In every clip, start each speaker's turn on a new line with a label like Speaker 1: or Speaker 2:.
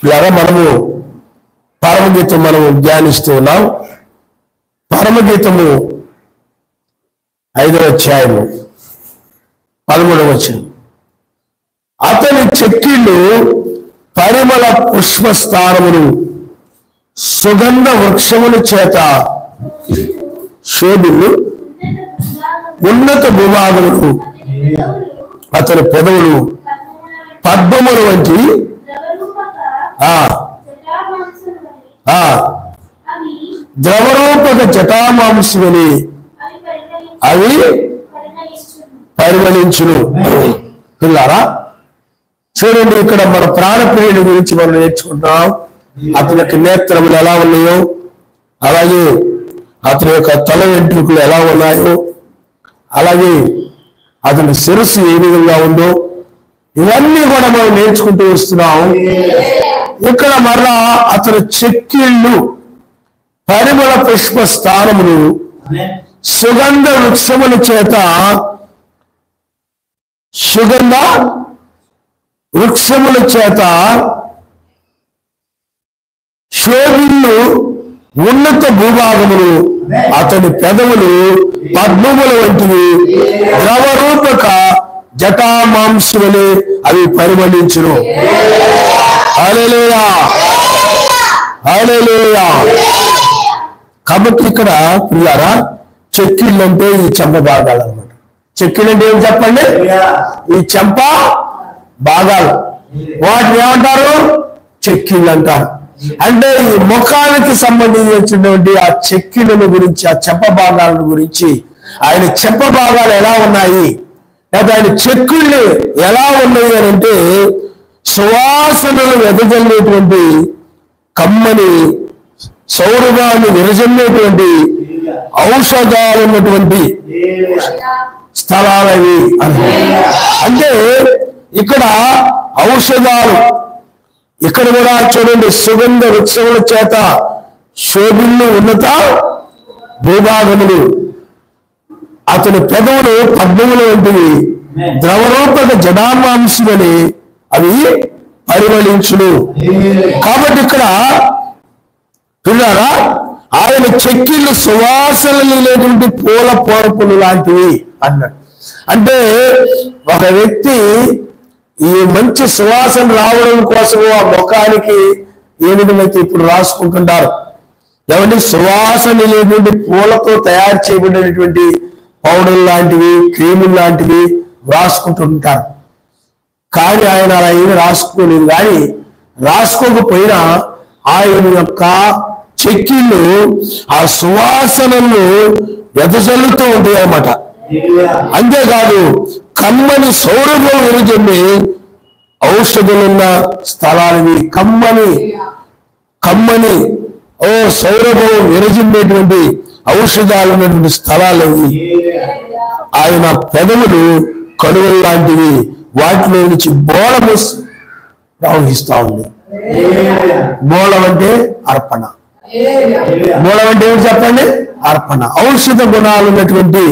Speaker 1: ఇలాగా మనము పరమగీతం మనము ధ్యానిస్తూ ఉన్నాం. పరమగీతము 5వ అధ్యాయము 13వ వచనం. అతని చెక్కిళ్ళు పరిమళ పుష్పస్థానములు సుగంధ వృక్షముల చేత శోభిల్లు ఉన్నత విభాగములు. అతని పెదవులు పద్మముల వంటి ద్రవరూపక జటామాంసమని అవి పరిమళించును. పిల్లారా చూడండి, ఇక్కడ మన ప్రాణప్రియుడి గురించి మనం నేర్చుకుంటున్నాం. అతనికి నేత్రములు ఎలా ఉన్నాయో, అలాగే అతని యొక్క తల వెంట్రుకలు ఎలా ఉన్నాయో, అలాగే అతని శిరస్సు ఏ విధంగా ఉందో, ఇవన్నీ కూడా మనం నేర్చుకుంటూ వస్తున్నాం. ఇక్కడ మరలా అతని చెక్కిళ్ళు పరిమళ పుష్ప స్థానములు సుగంధ వృక్షముల చేత శోభిల్లు ఉన్నత భూభాగములు. అతని పెదవులు పద్మముల వంటివి ద్రవరూపక జటామాంసములు అవి పరిమళించును. హల్లెలూయా, హల్లెలూయా. కాబట్టి ఇక్కడ ప్రియారా, చెక్కిళ్ళు అంటే ఈ చెంప భాగాలు అన్నమాట. చెక్కిళ్ళు అంటే ఏం చెప్పండి? ఈ చెంప భాగాలు, వాటిని ఏమంటారు? చెక్కిళ్ళు అంటారు. అంటే ఈ ముఖానికి సంబంధించినటువంటి ఆ చెక్కిళ్ళ గురించి, ఆ చెంప భాగాల గురించి, ఆయన చెంప భాగాలు ఎలా ఉన్నాయి, లేదా ఆయన చెక్కుళ్ళు ఎలా ఉన్నాయి అని అంటే, సువాసనలు వెదజల్లేటువంటి కమ్మని సౌరభాన్ని విరజల్లేటువంటి ఔషధాలు ఉన్నటువంటి స్థలాలవి అంటే ఇక్కడ ఔషధాలు. ఇక్కడ కూడా చూడండి, సుగంధ వృక్షముల చేత శోభిల్లు ఉన్నత భూభాగములు. అతని పెదవులు పద్మముల వంటివి ద్రవరూపక జడామాంసమని అవి పరిమళించును. కాబట్టి ఇక్కడ పిల్లారా, ఆయన చెక్కిళ్ళు సువాసనలు లేటువంటి పూల పోరపులు లాంటివి అన్నాడు. అంటే ఒక వ్యక్తి ఈ మంచి సువాసన రావడం కోసము ఆ ముఖానికి ఏ విధమైతే ఇప్పుడు రాసుకుంటుంటారు, ఏమంటే సువాసన లేటువంటి పూలతో తయారు చేయబడినటువంటి పౌడర్ లాంటివి, క్రీములు లాంటివి రాసుకుంటుంటారు. కానీ ఆయన అలా ఏమి రాసుకోలేదు. కానీ రాసుకోకపోయినా ఆయన యొక్క చెక్కిళ్ళు ఆ సువాసనలు వెదజల్లుతూ ఉంటాయి అన్నమాట. అంతేకాదు కమ్మని సౌరభం విరజల్లి ఔషధులున్న స్థలానివి, కమ్మని సౌరభం విరజిల్లేటువంటి ఔషధాలు ఉన్నటువంటి స్థలాలవి. ఆయన పెదవులు కనుగొలు లాంటివి, వాటిలో నుంచి బోళము ప్రవహిస్తా ఉంది. బోళం అంటే అర్పణ. బోళం అంటే ఏమిటి చెప్పండి? అర్పణ, ఔషధ గుణాలు ఉన్నటువంటి.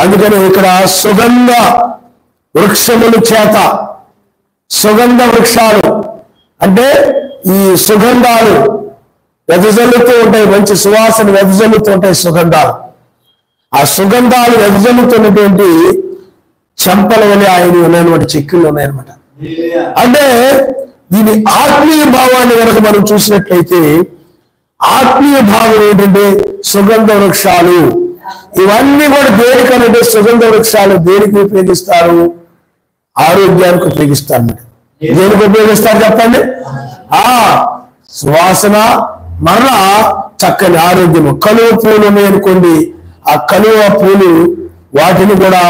Speaker 1: అందుకని ఇక్కడ సుగంధ వృక్షముల చేత, సుగంధ వృక్షాలు అంటే ఈ సుగంధాలు వెదజల్లుతూ ఉంటాయి, మంచి సువాసన వెదజల్లుతూ ఉంటాయి సుగంధాలు. ఆ సుగంధాలు వెదజల్లుతున్నటువంటి చెంపల వల్ల ఆయన ఉన్నాయన్నమాట, చెక్కులు ఉన్నాయన్నమాట. అంటే దీని ఆత్మీయ భావాన్ని కనుక మనం చూసినట్లయితే, ఆత్మీయ భావం ఏంటంటే సుగంధ వృక్షాలు. ఇవన్నీ కూడా దేనికనంటే, సుగంధ వృక్షాలు దేనికి ఉపయోగిస్తారు? ఆరోగ్యానికి ఉపయోగిస్తారు. దేనికి ఉపయోగిస్తారు చెప్పండి? సువాసన, మరలా చక్కని ఆరోగ్యము. కలువ పూలు ఉన్నాయనుకోండి, ఆ కలువ పూలు వాటిని కూడా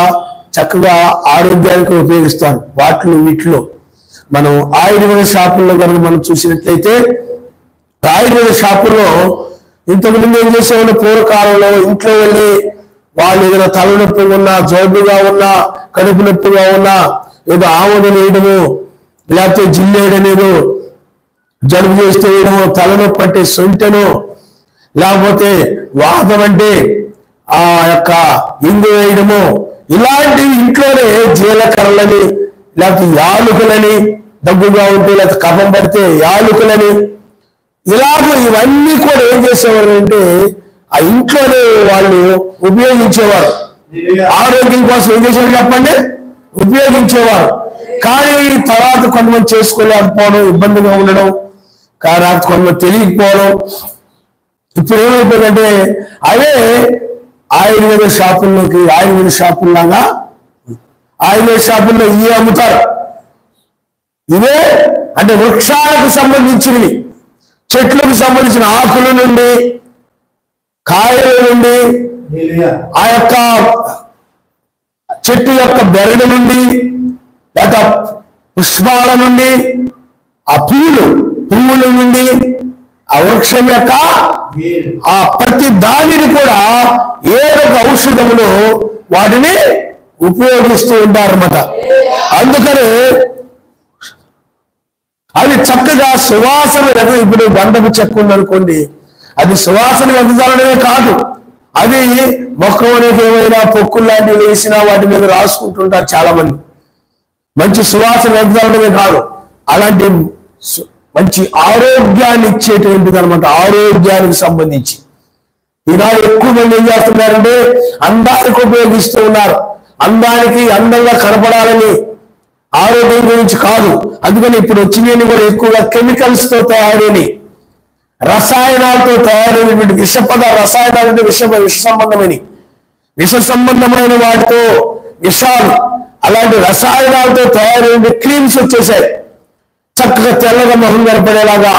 Speaker 1: చక్కగా ఆరోగ్యానికి ఉపయోగిస్తారు. వీటిలో మనం ఆయుర్వేద షాపుల్లో కనుక మనం చూసినట్లయితే, ఆయుర్వేద షాపుల్లో ఇంతకుముందు ఏం చేసేవాళ్ళు, పూర్వకాలంలో ఇంట్లో వెళ్ళి వాళ్ళు ఏదైనా తలనొప్పిగా ఉన్నా, జోబుగా ఉన్నా, కడుపు నొప్పిగా ఉన్నా, ఏదో ఆముదం వేయడము, లేకపోతే జిల్లేయడమేదో, జలుబు చేస్తే వేయడము, తలనొప్పి అంటే సొంటెను, లేకపోతే వాతం అంటే ఆ యొక్క ఇంగు వేయడము, ఇలాంటివి ఇంట్లోనే జీలకర్రలని, లేకపోతే యాలుకలని, దగ్గుగా ఉంటే లేకపోతే కఫం పడితే యాలకులని ఇవన్నీ కూడా ఏం చేసేవారు అంటే ఆ ఇంట్లోనే వాళ్ళు ఉపయోగించేవారు. ఆరోగ్యం కోసం ఏం చేసేవారు చెప్పండి, ఉపయోగించేవారు. కానీ తర్వాత కొంతమంది చేసుకోలేకపోవడం, ఇబ్బందిగా ఉండడం, కానీ కొంతమంది తెలియకపోవడం. ఇప్పుడు ఏమైపోయిందంటే అవే ఆయుర్వేద షాపుల్లాగా ఆయుర్వేద షాపుల్లో ఇవే అమ్ముతారు. ఇవే అంటే వృక్షాలకు సంబంధించినవి, చెట్లకు సంబంధించిన ఆకుల నుండి, కాయల నుండి, ఆ యొక్క చెట్టు యొక్క బెరడు నుండి, లేదా పుష్పాల నుండి, ఆ పువ్వుల నుండి, ఆ వృక్షం యొక్క ఆ ప్రతి దానిని కూడా ఏదో ఒక ఔషధములు వాటిని ఉపయోగిస్తూ ఉంటారన్నమాట. అందుకని అవి చక్కగా సువాసన. ఇప్పుడు గంధపు చెక్క ఉందనుకోండి, అది సువాసన వెదజల్లడమే కాదు, అది మొక్కలోనికి ఏమైనా పొక్కులు లాంటివి వేసినా వాటి మీద రాసుకుంటుంటారు చాలా మంది. మంచి సువాసన వెదజల్లడమే కాదు, అలాంటి మంచి ఆరోగ్యాన్ని ఇచ్చేటువంటిది అనమాట. ఆరోగ్యానికి సంబంధించి ఈనాడు ఎక్కువ మంది ఏం చేస్తున్నారంటే అందానికి ఉపయోగిస్తూ ఉన్నారు. అందంగా కనపడాలని, ఆరోగ్యం గురించి కాదు. అందుకని ఇప్పుడు వచ్చినవి కూడా ఎక్కువగా కెమికల్స్ తో తయారైన, రసాయనాలతో తయారైనటువంటి రసాయనాలు అంటే విష సంబంధమైన వాటితో విషాలు, అలాంటి రసాయనాలతో తయారైన క్రీమ్స్ వచ్చేసాయి. చక్కగా తెల్లగా మొహం కనపడేలాగా,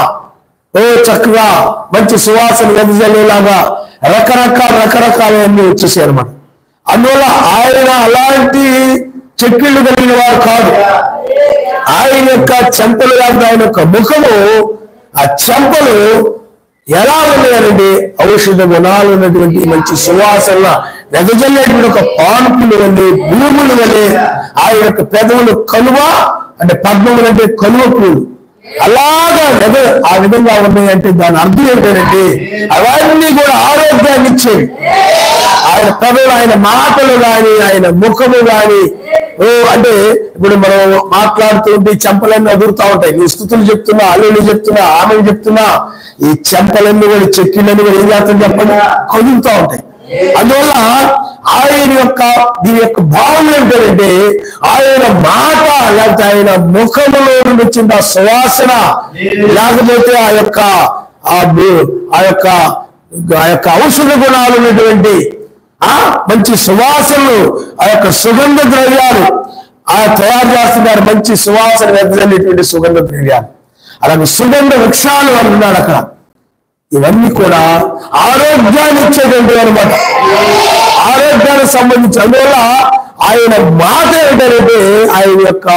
Speaker 1: చక్కగా మంచి సువాసన వెదజల్లేలాగా రకరకాలన్నీ వచ్చేసాయి అన్నమాట. అందువల్ల ఆయన అలాంటి చెక్కిళ్ళు కలిగిన వారు కాదు. ఆయన యొక్క చెంపలు కాదు, ఆయన యొక్క ముఖము, ఆ చెంపలు ఎలా ఉన్నాయంటే ఔషధ గుణాలు ఉన్నటువంటి మంచి సువాసన వెదజల్లేటువంటి ఒక పాన్పులు వల్లే, భూములు వల్లే. ఆయన యొక్క పెదవులు కలువ అంటే పద్మములు అంటే కలువ పూలు అలాగా ఆ విధంగా ఉన్నాయంటే దాని అర్థం ఏంటంటే అవన్నీ కూడా ఆరోగ్యాన్ని ఇచ్చేవి. ఆయన పెదవులు, ఆయన మాటలు కానీ, ఆయన ముఖము కానీ, అంటే ఇప్పుడు మనం మాట్లాడుతూ ఉంటే చెంపలన్నీ అదురుతా ఉంటాయి. నీ స్థుతులు చెప్తున్నా, అల్లుళ్ళు చెప్తున్నా, ఆమెను చెప్తున్నా, ఈ చెంపలన్నీ కూడా చెక్కిళ్ళన్నీ కూడా ఏం చేస్తాం చెప్పండి, కదులుతూ ఉంటాయి. అందువల్ల ఆయన యొక్క దీని యొక్క భావం ఏంటంటే ఆయన మాట, లేకపోతే ఆయన ముఖములో నుండి వచ్చిన ఆ సువాసన, లేకపోతే ఆ యొక్క ఔషధ గుణాలు ఉన్నటువంటి మంచి సువాసనలు, ఆ యొక్క సుగంధ ద్రవ్యాలు తయారు చేస్తున్నారు. మంచి సువాసన వెదజల్లేటువంటి సుగంధ ద్రవ్యాలు, అలాగే సుగంధ వృక్షాలు అంటున్నాడు అక్కడ. ఇవన్నీ కూడా ఆరోగ్యాన్ని ఇచ్చేటువంటి అనమాట, ఆరోగ్యానికి సంబంధించి. అందువల్ల ఆయన మాట ఏంటంటే ఆయన యొక్క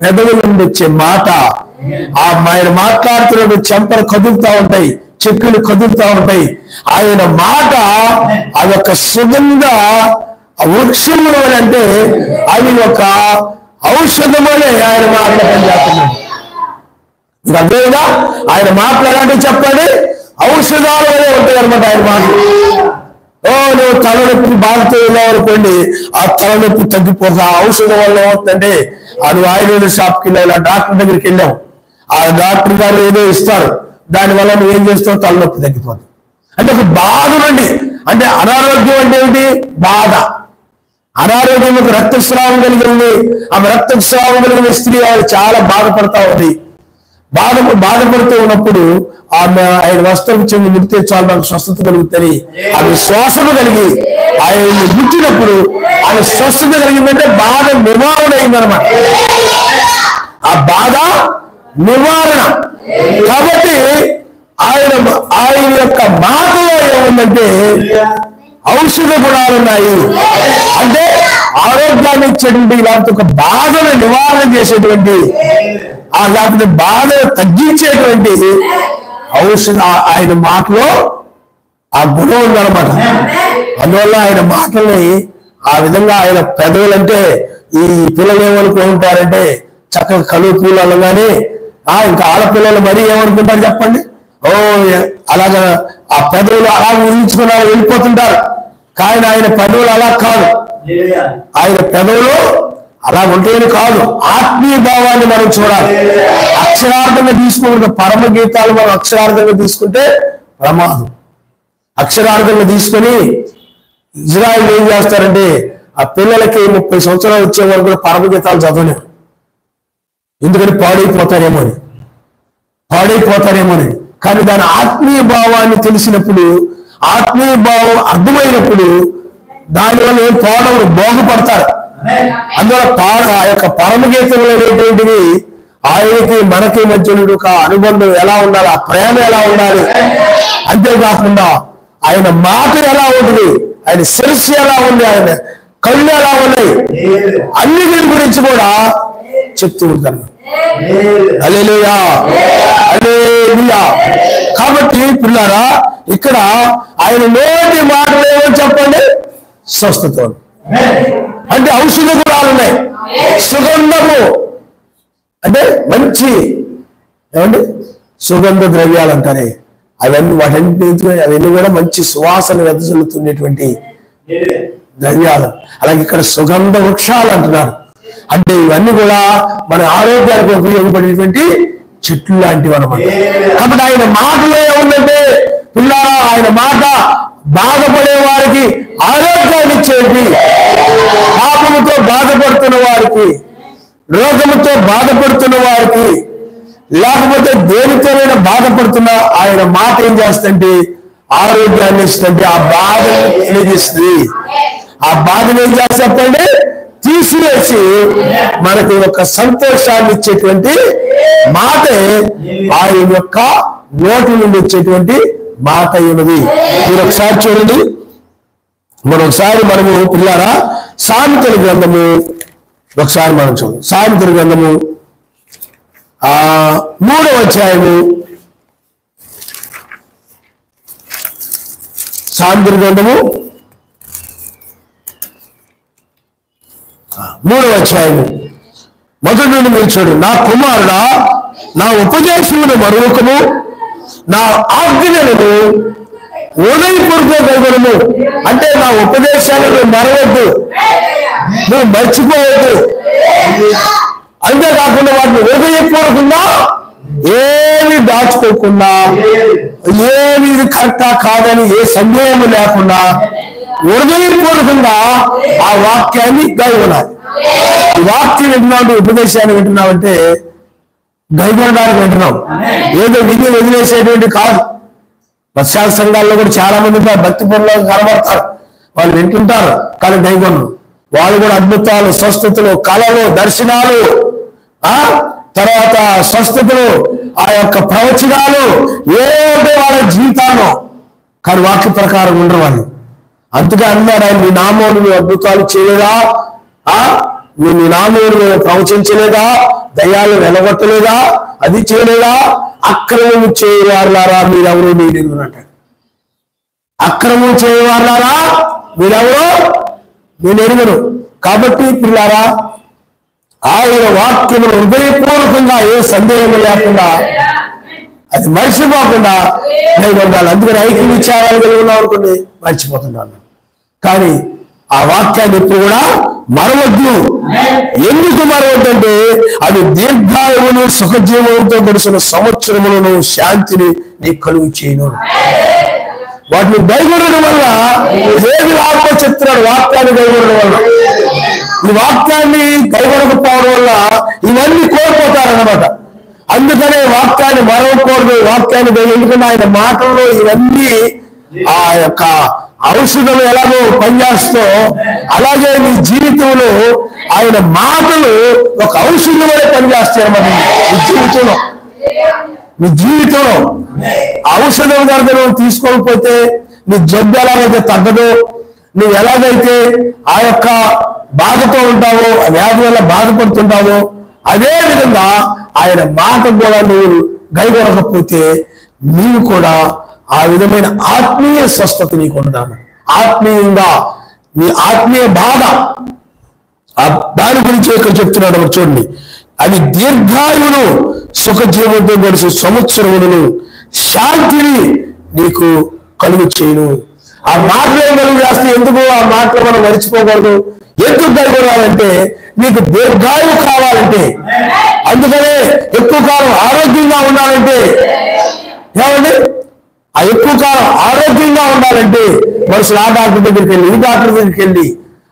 Speaker 1: పెదవుల నుండి వచ్చే మాట, ఆయన మాట్లాడుతున్న చెంపలు కదులుతూ ఉంటాయి, చెక్కులు కదులుతూ ఉంటాయి. ఆయన మాట అదొక సుగంధ వృక్షములు అంటే అవి ఒక ఔషధములే ఆయన మాటలు పనిచేస్తున్నాడు. ఇది అదేవిధంగా ఆయన మాట్లాడాలంటే చెప్పండి, ఔషధాల వల్లే ఉంటాయి అనమాట ఆయన మాటలు. నువ్వు తలనొప్పి బాధతో వెళ్ళావు అనుకోండి, ఆ తలనొప్పి తగ్గిపోక ఔషధం వల్ల ఏమవుతుందంటే అది ఆయుర్వేద షాప్కి వెళ్ళావు, డాక్టర్ దగ్గరికి వెళ్ళావు, ఆ డాక్టర్ గారు ఏదో ఇస్తారు, దానివల్ల నువ్వు ఏం చేస్తావు, తలనొప్పి తగ్గిపోతుంది. అంటే ఒక బాధ నుండి, అంటే అనారోగ్యం అంటే ఏంటి, బాధ. అనారోగ్యం ఒక రక్తస్రావం కలిగింది, ఆ రక్తస్రావం కలిగిన స్త్రీ ఆవిడ చాలా బాధపడతా ఉంది. బాధపడుతూ ఉన్నప్పుడు ఆయన వస్త్రం చెంది ముడితే చాలు నాకు స్వస్థత కలుగుతుంది. ఆమె శ్వాసన కలిగి ఆయన్ని ముట్టినప్పుడు ఆమె స్వస్థత కలిగిందంటే బాధ నివారణ అయిందనమాట. ఆ బాధ నివారణ. కాబట్టి ఆయన యొక్క మాటలో ఏముందంటే ఔషధ గుణాలు ఉన్నాయి. అంటే ఆరోగ్యాన్ని ఇచ్చేటువంటి, లేకపోతే ఒక బాధను నివారణ చేసేటువంటి, లేకపోతే బాధను తగ్గించేటువంటి ఔషధ ఆయన మాటలో ఆ గుణం ఉందన్నమాట. అందువల్ల ఆయన మాటల్ని ఆ విధంగా ఆయన పెదవులంటే ఈ పిల్లలు ఏమనుకుంటారంటే చక్కగా కలువ పూలు అనగానే ఇంకా ఆడపిల్లలు మరీ ఏమనుకుంటారు చెప్పండి, అలాగా ఆ పెదవులు అలా ఊహించుకున్నారు వెళ్ళిపోతుంటారు. కానీ ఆయన పెదవులు అలా కాదు. ఆయన పెదవులు అలా ఉంటాయని కాదు, ఆత్మీయ భావాన్ని మనం చూడాలి. అక్షరార్థంగా తీసుకుంటే పరమ గీతాలు మనం అక్షరార్థంగా తీసుకుంటే ప్రమాదం. అక్షరార్థంగా తీసుకొని ఇజ్రాయిల్ ఏం చేస్తారంటే ఆ పిల్లలకి 30 సంవత్సరాలు వచ్చే వరకు కూడా పరమ గీతాలు చదవలేరు. ఎందుకంటే పాడైపోతారేమోని. కానీ దాని ఆత్మీయ భావాన్ని తెలిసినప్పుడు, ఆత్మీయ భావం అర్థమైనప్పుడు దానివల్ల ఏం పాడవరు, బాగుపడతారు. అందువల్ల ఆ యొక్క పరమగీతంలో అనేటువంటివి ఆయనకి మనకి మధ్య ఒక అనుబంధం ఎలా ఉండాలి, ఆ ప్రేమ ఎలా ఉండాలి, అంతేకాకుండా ఆయన మాట ఎలా ఉంటుంది, ఆయన శిరస్సు ఎలా ఉంది, ఆయన కళ్ళు ఎలా ఉన్నాయి, అన్నిటి గురించి కూడా చెప్తూ ఉంటాను. హల్లెలూయా, హల్లెలూయా. కాబట్టి పిల్లారా, ఇక్కడ ఆయన నోటి మాటలు ఏమో చెప్పండి, స్వస్థత అంటే ఔషధ గుణాలు ఉన్నాయి. సుగంధము అంటే మంచి ఏమండి సుగంధ ద్రవ్యాలు అంటారే అవన్నీ కూడా మంచి సువాసన వెదజల్లుతున్నటువంటి ద్రవ్యాలు. అలాగే ఇక్కడ సుగంధ వృక్షాలు అంటున్నారు. అంటే ఇవన్నీ కూడా మన ఆరోగ్యానికి ఉపయోగపడేటువంటి చెట్లు లాంటివి అన్నమాట. కాబట్టి ఆయన మాటలో ఏముందంటే పిల్లారా, ఆయన మాట బాధపడే వారికి ఆరోగ్యాన్ని ఇచ్చేది, పాపముతో బాధపడుతున్న వారికి, రోగముతో బాధపడుతున్న వారికి, లేకపోతే దేనితోనైనా బాధపడుతున్న ఆయన మాట ఏం చేస్తుంటే ఆరోగ్యాన్ని ఇస్తుంది. ఆ బాధను తెలియజేస్తుంది. ఆ బాధను ఏం చేస్తాంటే తీసివేసి మనకు ఒక సంతోషాన్ని ఇచ్చేటువంటి మాటే ఆయన యొక్క నోటి నుండి వచ్చేటువంటి మాట ఉన్నది. మీరు ఒకసారి చూడండి, మనము పిల్లారా సామెతల గ్రంథము ఒకసారి మనం చూడండి. సామెతల గ్రంథము 3వ అధ్యాయము, సామెతల గ్రంథము 3వ అధ్యాయము మొదటి నుండి మీరు చూడండి. నా కుమారుడా, నా ఉపదేశమును మరువకము, నా ఆజ్ఞలను ఉదయపూర్వకము. అంటే నా ఉపదేశాలను మరవద్దు, నువ్వు మర్చిపోవద్దు. అంతేకాకుండా వాటిని హృదయపూర్వకంగా ఏమి దాచుకోకుండా, ఏమి ఇది కరెక్టా కాదని ఏ సందేహము లేకుండా హృదయపూర్వకంగా ఆ వాక్యాన్ని గైకొనాలి. ఈ వాక్యం వింటున్నావు, ఉపదేశాన్ని వింటున్నావంటే గైకొనడానికి వింటున్నావు, ఏదో విధి వదిలేసేటువంటి కాదు. ప్రత్యేక సంఘాల్లో కూడా చాలా మంది భక్తి పనులు కనబడతారు, వాళ్ళు వింటుంటారు కానీ గైకొనరు. వాళ్ళు కూడా అద్భుతాలు, స్వస్థతలు, కళలు, దర్శనాలు, తర్వాత స్వస్థతలు, ఆ యొక్క ప్రవచనాలు ఏదో వాళ్ళ జీవితాలు, కానీ వాక్య ప్రకారం ఉండరు వాళ్ళు. అందుకే అన్నారు ఆయన, నీ నామమును నువ్వు అద్భుతాలు చేయలేదా, నువ్వు నీ నామమును నువ్వు ప్రవచించలేదా, దయ్యాలు వెలగొట్టలేదా, అది చేయలేదా, అక్రమము చేయవారులారా మీరెవరో నేను అంటాడు. అక్రమం చేయవారులారా మీరెవరో నేను ఎరుగను. కాబట్టి పిల్లారా, ఆయన వాక్యమును హృదయపూర్వకంగా ఏ సందేహం లేకుండా అది మర్చిపోకుండా నేను ఉండాలి. అందుకని ఐక్య విచారాలు కలిగి ఉన్నాం అనుకోండి, మర్చిపోతున్నాను. కానీ ఆ వాక్యాన్ని ఎప్పుడు కూడా మరవద్దు. ఎందుకు మరవద్దు అంటే అది దీర్ఘాయువును సుఖజీవంతో గడిచిన సంవత్సరములను శాంతిని నీ కలుగు చేయను. వాటిని గైకొనడం వల్ల ఏది లాభమో చెప్తున్నాడు. వాక్యాన్ని గైకొనడం వల్ల, ఈ వాక్యాన్ని గైకొనకపోవడం వల్ల ఇవన్నీ కోల్పోతారన్నమాట. అందుకనే వాక్యాన్ని మరవకూడదు, వాక్యాన్ని ఎందుకంటే ఆయన మాటల్లో ఇవన్నీ ఆ యొక్క ఔషధం ఎలాగో పనిచేస్తో అలాగే నీ జీవితంలో ఆయన మాటలు ఒక ఔషధం వల్ల పనిచేస్తాయి అన్నమాట. నీ జీవితంలో ఔషధం కనుక నువ్వు తీసుకోకపోతే నీ జబ్బు ఎలాగైతే తగ్గదు, నువ్వు ఎలాగైతే ఆ యొక్క బాధతో ఉంటావో, వ్యాధి వల్ల బాధపడుతుంటావో, అదే విధంగా ఆయన మాట కూడా నువ్వు గైకొనకపోతే నీవు కూడా ఆ విధమైన ఆత్మీయ స్వస్థత నీకు ఉండదాను. ఆత్మీయంగా నీ ఆత్మీయ బాధ, దాని గురించి ఇక్కడ చెప్తున్నాడు. చూడండి, అది దీర్ఘాయువును సుఖజీవంతో గడిచే సంవత్సరములను శాంతిని నీకు కలుగు చేయను. ఆ మాటలు కలుగు చేస్తే ఎందుకు ఆ మాటలు మనం మర్చిపోకూడదు. ఎందుకు గైకొనాలంటే నీకు దీర్ఘాయువు కావాలంటే, అందుకనే ఎక్కువ కాలం ఆరోగ్యంగా ఉండాలంటే ఏమండి, ఆ ఎక్కువ కాలం ఆరోగ్యంగా ఉండాలంటే మనుషులు ఆ డాక్టర్ దగ్గరికి వెళ్ళి ఈ డాక్టర్ దగ్గరికి వెళ్ళి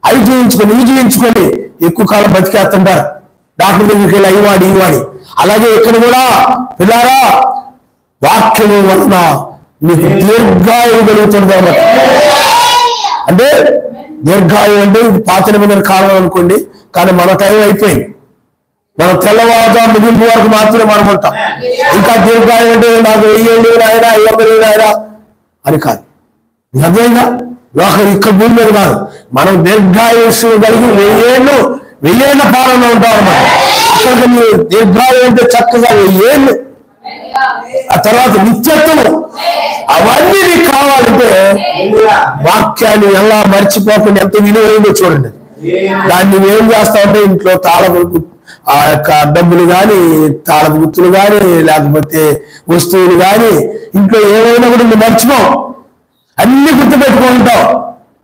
Speaker 1: అవి చూయించుకొని ఇవి చూయించుకొని ఎక్కువ కాలం బతికేస్తుంటారు. డాక్టర్ దగ్గరికి వెళ్ళి అయ్యవాడి ఇవ్వాడి. అలాగే ఇక్కడ కూడా పిల్లారా, వాక్యము వలన మీకు దీర్ఘాయువు కలుగుతుంది అన్నమాట. అంటే దీర్ఘాయువు అంటే ఇది పాత నిబంధన కాలం అనుకోండి, కానీ మన టైం అయిపోయింది. మనం తెల్లవారుగా ముగింపు వరకు మాత్రమే మనం ఉంటాం. ఇంకా దీర్ఘాయువు అంటే నాకు 1000 ఏళ్ళు ఆయన 50 ఏళ్ళు ఆయన అని కాదు. నిజంగా లోకం ఇక్కడ భూమి మీద కాదు, మనం దీర్ఘాయుష్యం కలిగి 1000 ఏళ్ల పాలన ఉంటాం అన్నమాట. అక్కడికి మీరు దీర్ఘాయువు అంటే చక్కగా 1000 ఏళ్ళు, ఆ తర్వాత నిత్యత్వం, అవన్నీ నీకు కావాలంటే వాక్యాన్ని ఎలా మర్చిపోకుండా ఎంత విలువైందో చూడండి. దాన్ని ఏం చేస్తామంటే ఇంట్లో ఆ యొక్క డబ్బులు కానీ, తాళపు గుర్తులు కానీ, లేకపోతే వస్తువులు కానీ, ఇంట్లో ఏమైనా కూడా నువ్వు మర్చిపో, అన్ని గుర్తుపెట్టుకుంటావు,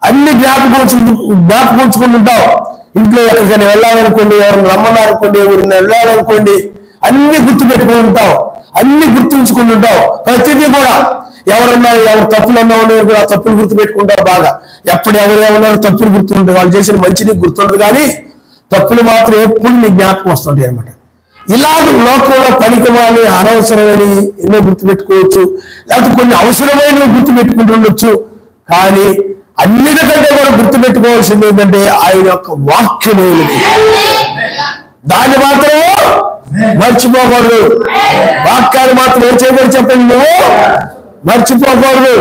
Speaker 1: అన్ని జ్ఞాపకుంచుకుంటుంటావు. ఇంట్లో ఎక్కడికైనా వెళ్ళాలనుకోండి, ఎవరిని రమ్మన్నారనుకోండి, ఎవరిని వెళ్ళాలనుకోండి, అన్ని గుర్తుపెట్టుకుంటావు, అన్ని గుర్తుంచుకుంటుంటావు. ప్రతిదీ కూడా ఎవరు తప్పులు అన్నా ఉన్నారు కూడా తప్పులు గుర్తు పెట్టుకుంటారు బాగా. ఎప్పుడు ఎవరు తప్పులు గుర్తుంటారు, వాళ్ళు చేసిన మంచిని గుర్తుండదు, కానీ తప్పులు మాత్రం ఎప్పుడు నీ జ్ఞాపకం వస్తుంటాయి అనమాట. ఇలాగ లోకంలో పనికిమాలి అనవసరమని ఎన్నో గుర్తుపెట్టుకోవచ్చు, లేకపోతే కొన్ని అవసరమైనవి గుర్తుపెట్టుకుంటుండొచ్చు. కానీ అన్నిటికంటే కూడా గుర్తుపెట్టుకోవాల్సింది ఏంటంటే ఆయన యొక్క వాక్యమే. దాన్ని మాత్రం మర్చిపోకూడదు. వాక్యాన్ని మాత్రం ఏం చేయకూడదు చెప్పండి, నువ్వు మర్చిపోకూడదు.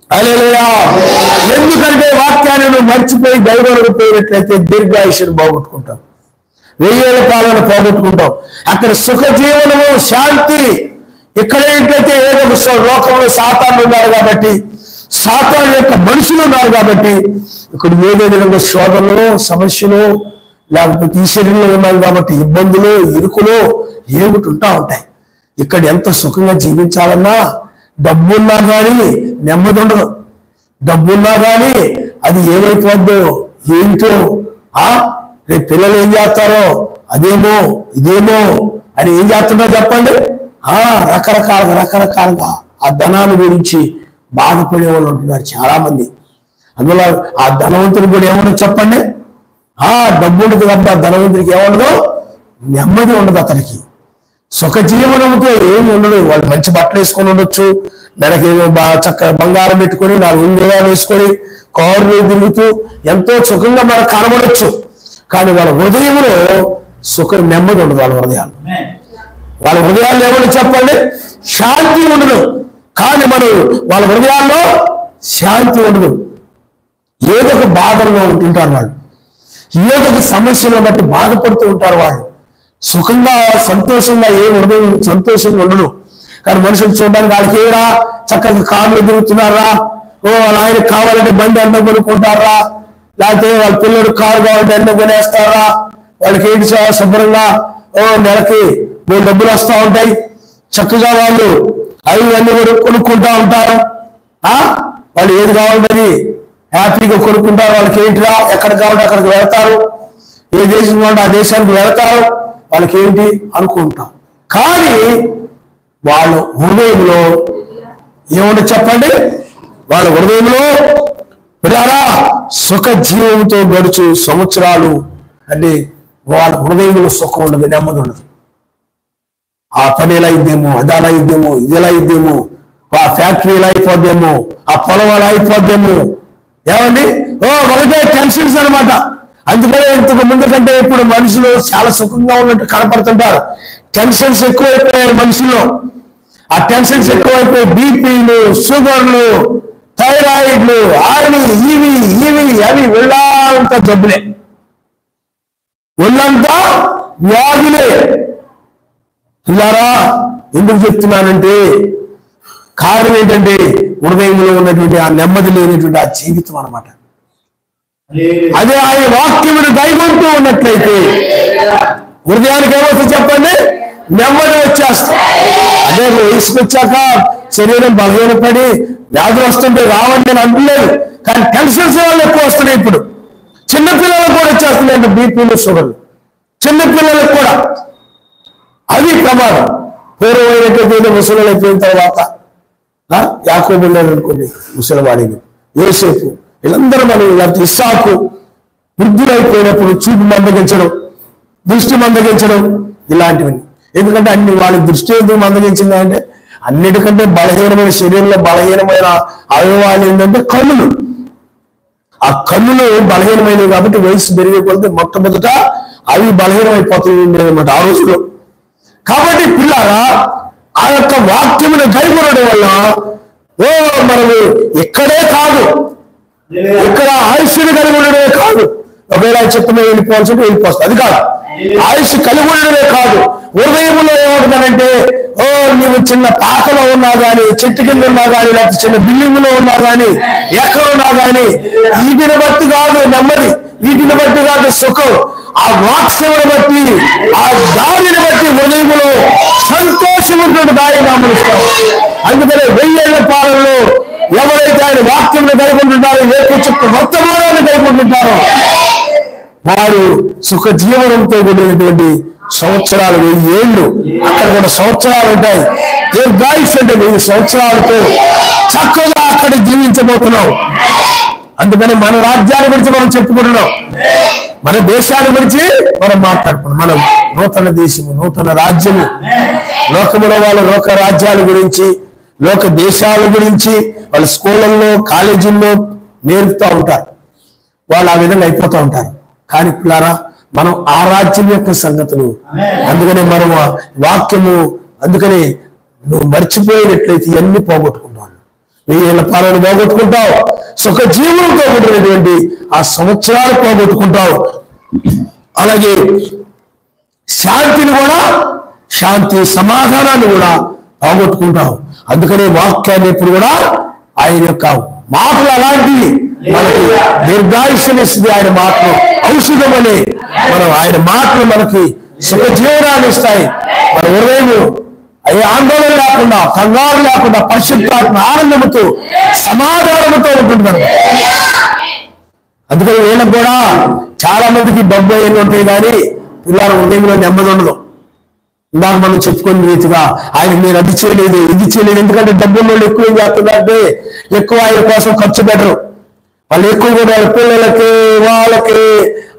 Speaker 1: హల్లెలూయా. ఎందుకంటే వాక్యాన్ని నువ్వు మర్చిపోయి దైవానికి పోయినట్లయితే దీర్ఘాయుష్ను పోగొట్టుకుంటావు, 1000 ఏళ్ల పాలన పోగొట్టుకుంటావు. అక్కడ సుఖ జీవనము, శాంతి. ఇక్కడ ఏంటంటే ఏదో లోకంలో సాతాను ఉన్నారు కాబట్టి, సాతాను యొక్క మనుషులు ఉన్నారు కాబట్టి ఇక్కడ ఏదో విధంగా శోధనలు, సమస్యలు, లేకపోతే ఈ శరీరంలో ఉన్నాయి కాబట్టి ఇబ్బందులు, ఇరుకులు ఏమిటి ఉంటాయి. ఇక్కడ ఎంత సుఖంగా జీవించాలన్నా డబ్బున్నా కానీ నెమ్మది ఉండదు. డబ్బున్నా కానీ అది ఏమైపోద్దో ఏంటో, రేపు పిల్లలు ఏం చేస్తారో అదేమో ఇదేమో అని ఏం చేస్తున్నారో చెప్పండి. రకరకాలుగా ఆ ధనాన్ని గురించి బాధపడే వాళ్ళు ఉంటున్నారు చాలా మంది. అందులో ఆ ధనవంతుడు కూడా ఏమన్నా చెప్పండి, డబ్బు ఉండదు కాబట్టి ఆ ధనవంతుడికి ఏముండదు, నెమ్మది ఉండదు, అతనికి సుఖ జీవనంతో ఏమి ఉండదు. వాళ్ళు మంచి బట్టలు వేసుకొని ఉండొచ్చు, నెలకేమో చక్కగా బంగారం పెట్టుకొని 4 ఉంగరాలు వేసుకొని కారులో తిరుగుతూ ఎంతో సుఖంగా మనకు కనబడచ్చు. కానీ వాళ్ళ హృదయంలో నెమ్మది ఉండదు. వాళ్ళ హృదయాల్లో ఏమని చెప్పండి, శాంతి ఉండదు. కానీ వాళ్ళ హృదయాల్లో శాంతి ఉండదు. ఏదో ఒక బాధల్లో ఉంటుంటారు వాళ్ళు, ఏదో ఒక సమస్యను బట్టి బాధపడుతూ ఉంటారు వాళ్ళు. సుఖంగా సంతోషంగా సంతోషంగా ఉండదు. కానీ మనుషులు చూడడానికి వాళ్ళకి ఏరా చక్కగా కార్లు తిరుగుతున్నారా, ఆయనకు కావాలంటే బండి అన్నం కొనుక్కుంటారా, లేకపోతే వాళ్ళ పిల్లడు కారు కావాలంటే అన్నం కొనేస్తారా, వాళ్ళకి ఏంటి శుభ్రంగా నెలకి 3 డబ్బులు వస్తూ ఉంటాయి, చక్కగా వాళ్ళు అన్ని కూడా కొనుక్కుంటా ఉంటారు. వాళ్ళు ఏది కావాలని హ్యాపీగా కొనుక్కుంటారు. వాళ్ళకి ఏంటిరా, ఎక్కడ కావాలంటే అక్కడికి వెళ్తారు, ఏ దేశం కావాలంటే ఆ దేశానికి వెళ్తారు, వాళ్ళకి ఏంటి అనుకుంటాం. కానీ వాళ్ళ హృదయంలో ఏముంది చెప్పండి, వాళ్ళ హృదయంలో పిల్లారా సుఖ జీవంతో గడుచు సంవత్సరాలు అంటే వాళ్ళ హృదయంలో సుఖం ఉండదు, నెమ్మది ఉండదు. ఆ పని ఎలా అయిద్దేమో, అది అలా అయిద్దేమో, ఇది ఎలా అయిద్దేమో, ఆ ఫ్యాక్టరీ ఎలా అయిపోద్దేమో, ఆ పొలం ఎలా అయిపోద్దేమో, ఏమండి ఒకటే టెన్షన్స్ అనమాట. అందుకనే ఇంతకు ముందు కంటే ఇప్పుడు మనుషులు చాలా సుఖంగా ఉన్నట్టు కనపడుతుంటారు. టెన్షన్స్ ఎక్కువైపోయాయి మనుషుల్లో. ఆ టెన్షన్స్ ఎక్కువైపోయి బీపీలు, షుగర్లు, థైరాయిడ్లు, ఇవి అవి వెళ్ళంతా జబ్బులే, ఒళ్ళంతా వ్యాధులే. ఇలారా ఎందుకు చెప్తున్నానంటే కారణం ఏంటంటే హృదయంలో ఉన్నటువంటి ఆ నెమ్మది లేనటువంటి ఆ జీవితం అన్నమాట. అదే ఆయన వాక్యమును దైవంతో ఉన్నట్లయితే హృదయానికి ఏమవుతుంది చెప్పండి, నెమ్మది వచ్చేస్తాం. అదే వయసుకు వచ్చాక శరీరం బలహీనపడి వ్యాధులు వస్తుంటే రావండి నేను అనలేదు, కానీ టెన్షన్స్ వాళ్ళు ఎక్కువ వస్తున్నాయి. ఇప్పుడు చిన్నపిల్లలకు కూడా వచ్చేస్తున్నాయి. వస్తుందంటే బీపీలు షుగర్లు, చిన్నపిల్లలకు కూడా అది ప్రమాదం. పూర్వమైనటువంటి ముసలి అయిపోయిన తర్వాత యాకోబు ఉన్నాడు అనుకోండి, ముసలివాడిని, యోసేపు, వీళ్ళందరూ మనం లేకపోతే ఇస్సాకు వృద్ధులైపోయినప్పుడు చూపు మందగించడం, దృష్టి మందగించడం ఇలాంటివన్నీ. ఎందుకంటే అన్ని వాళ్ళ దృష్టి ఎందుకు మందగించిందా అంటే అన్నిటికంటే బలహీనమైన శరీరంలో బలహీనమైన అవయవాలు ఏంటంటే కన్నులు. ఆ కన్నులు బలహీనమైనవి కాబట్టి వయసు పెరిగే కొద్దీ మొట్టమొదట అవి బలహీనమైపోతాయి ఉండేదన్నమాట ఆ రోజుల్లో. కాబట్టి పిల్లరా ఆ యొక్క వాక్యమును గైకొనడం వల్ల మనము ఇక్కడే కాదు, ఇక్కడ ఆయుష్ని కలిగి ఉండడమే కాదు, ఒకవేళ చెప్పున వెళ్ళిపోవాల్సి వెళ్ళిపోతుంది, అది కాదు. ఆయుష్ కలిగి ఉండడమే కాదు, హృదయంలో ఏమంటుందంటే నువ్వు చిన్న పాకలో ఉన్నా కానీ, చెట్టు కింద ఉన్నా కానీ, లేకపోతే చిన్న బిల్డింగ్ లో ఉన్నా కానీ, ఎక్కడ ఉన్నా కానీ వీటిని బట్టి కాదు నెమ్మది, వీటిని బట్టి కాదు సుఖం, ఆ వాక్యమును బట్టి, ఆ దానిని బట్టి హృదయంలో సంతోషం ఉంటుంది దాన్ని గమనిస్తాం. అందుకనే 1000 ఏళ్ల పాలనలో ఎవరైతే ఆయన వాక్యంలో కలుగుతుంటారో, ఏ చుక్క వర్తమానాన్ని కలుగుతుంటారో వారు సుఖ జీవనంతో కూడినటువంటి సంవత్సరాలు, 1000 ఏళ్ళు, అక్కడ కూడా సంవత్సరాలు ఉంటాయి. దీర్ఘాయుష్ అంటే 1000 సంవత్సరాలతో చక్కగా అక్కడ జీవించబోతున్నాం. అందుకని మన రాజ్యాల గురించి మనం చెప్పుకుంటున్నాం, మన దేశాల గురించి మనం మాట్లాడుకున్నాం. మనం నూతన దేశము, నూతన రాజ్యము, లోకముల వాళ్ళ లోక రాజ్యాల గురించి, లోక దేశాల గురించి వాళ్ళ స్కూళ్ళల్లో కాలేజీల్లో నేర్పుతూ ఉంటారు. వాళ్ళు ఆ విధంగా అయిపోతూ ఉంటారు. కానీ పిల్లారా మనం ఆ రాజ్యం యొక్క సంగతులు, అందుకనే మనం వాక్యము, అందుకని నువ్వు మర్చిపోయినట్లయితే ఇవన్నీ పోగొట్టుకుంటావు. 1000 ఏళ్ల పాలన పోగొట్టుకుంటావు, సుఖ జీవనంతో కూడినటువంటి ఆ సంవత్సరాలు పోగొట్టుకుంటావు. అలాగే శాంతిని కూడా, శాంతి సమాధానాన్ని కూడా పోగొట్టుకుంటావు. అందుకనే వాక్యాన్ని ఎప్పుడు కూడా ఆయన యొక్క మాటలు అలాంటివి, మనకి దీర్ఘాయుష్యనిస్తుంది. ఆయన మాటలు ఔషధం అనే ఆయన మాటలు మనకి సుఖ జీవనాన్ని ఇస్తాయి. మన హృదయం అయ్యే ఆందోళన లేకుండా, కంగారు లేకుండా, పరిశుద్ధాత్మ ఆనందముతో సమాధానముతో ఉంటుంది. అందుకని వీళ్ళకి కూడా చాలా మందికి డబ్బు ఎన్ని ఉంటాయి కానీ పిల్లల హృదయంలో నెమ్మది ఉండదు. ఇందాక మనం చెప్పుకున్న రీతిగా ఆయనకు నేను అది చేయలేదు, ఇది చేయలేదు. ఎందుకంటే డబ్బుల వాళ్ళు ఎక్కువ ఏం చేస్తున్నారంటే ఎక్కువ ఆయన కోసం ఖర్చు పెట్టరు. వాళ్ళు ఎక్కువ కూడా పిల్లలకి, వాళ్ళకి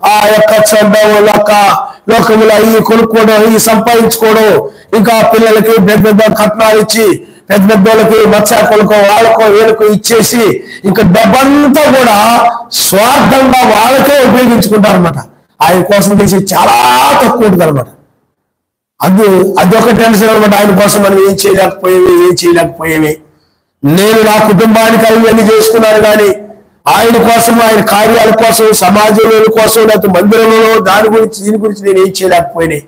Speaker 1: ఆ యొక్క చందం లోకములు అవి కొనుక్కోవడం, అవి సంపాదించుకోవడం, ఇంకా పిల్లలకి పెద్ద పెద్ద కట్నాలు ఇచ్చి పెద్ద పెద్ద వాళ్ళకి మత్స్యాకులకో వాళ్ళకో వీళ్ళకో ఇచ్చేసి ఇంకా డబ్బంతా కూడా స్వార్థంగా వాళ్ళకే ఉపయోగించుకుంటారనమాట. ఆయన కోసం చేసి చాలా తక్కువ ఉంటుంది అనమాట. అదొక టెన్షన్ అనమాట. ఆయన కోసం మనం ఏం చేయలేకపోయేవి. నేను నా కుటుంబానికి అవి చేసుకున్నాను కానీ ఆయన కోసం, ఆయన కార్యాల కోసం, సమాజంలో కోసం, లేకపోతే మందిరంలో దాని గురించి దీని గురించి నేను ఏం చేయలేకపోయినాయి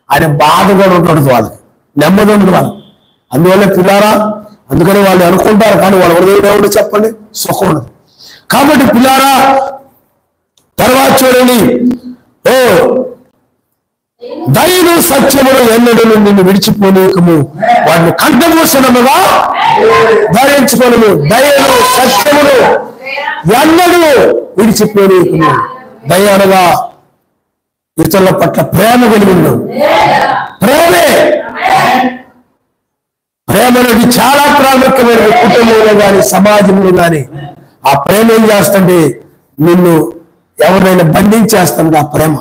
Speaker 1: ఆయన బాధ కూడా ఉంటుంది, వాళ్ళకి నెమ్మది ఉంటుంది వాళ్ళు. అందువల్ల పిల్లారా, అందుకని వాళ్ళు అనుకుంటారు కానీ వాళ్ళ హృదయం ఏమిటో చెప్పండి, సుఖం ఉండదు. కాబట్టి పిల్లారా తర్వాత చూడండి, దయను సత్యమును ఎన్నడూ నిన్ను విడిచిపోనీకము, వాటిని కంఠభూషణముగా ధరించుకోను. దయను సత్యమును ఎన్నడూ విడిచిపోనీకము. దయ అనగా ఇతరుల పట్ల ప్రేమ కలిగి ఉన్నాం. ప్రేమ అనేది చాలా ప్రాముఖ్యమైన, కుటుంబంలో కానీ సమాజంలో కానీ. ఆ ప్రేమ ఏం చేస్తుంటే నిన్ను ఎవరైనా బంధించేస్తుంది. ఆ ప్రేమ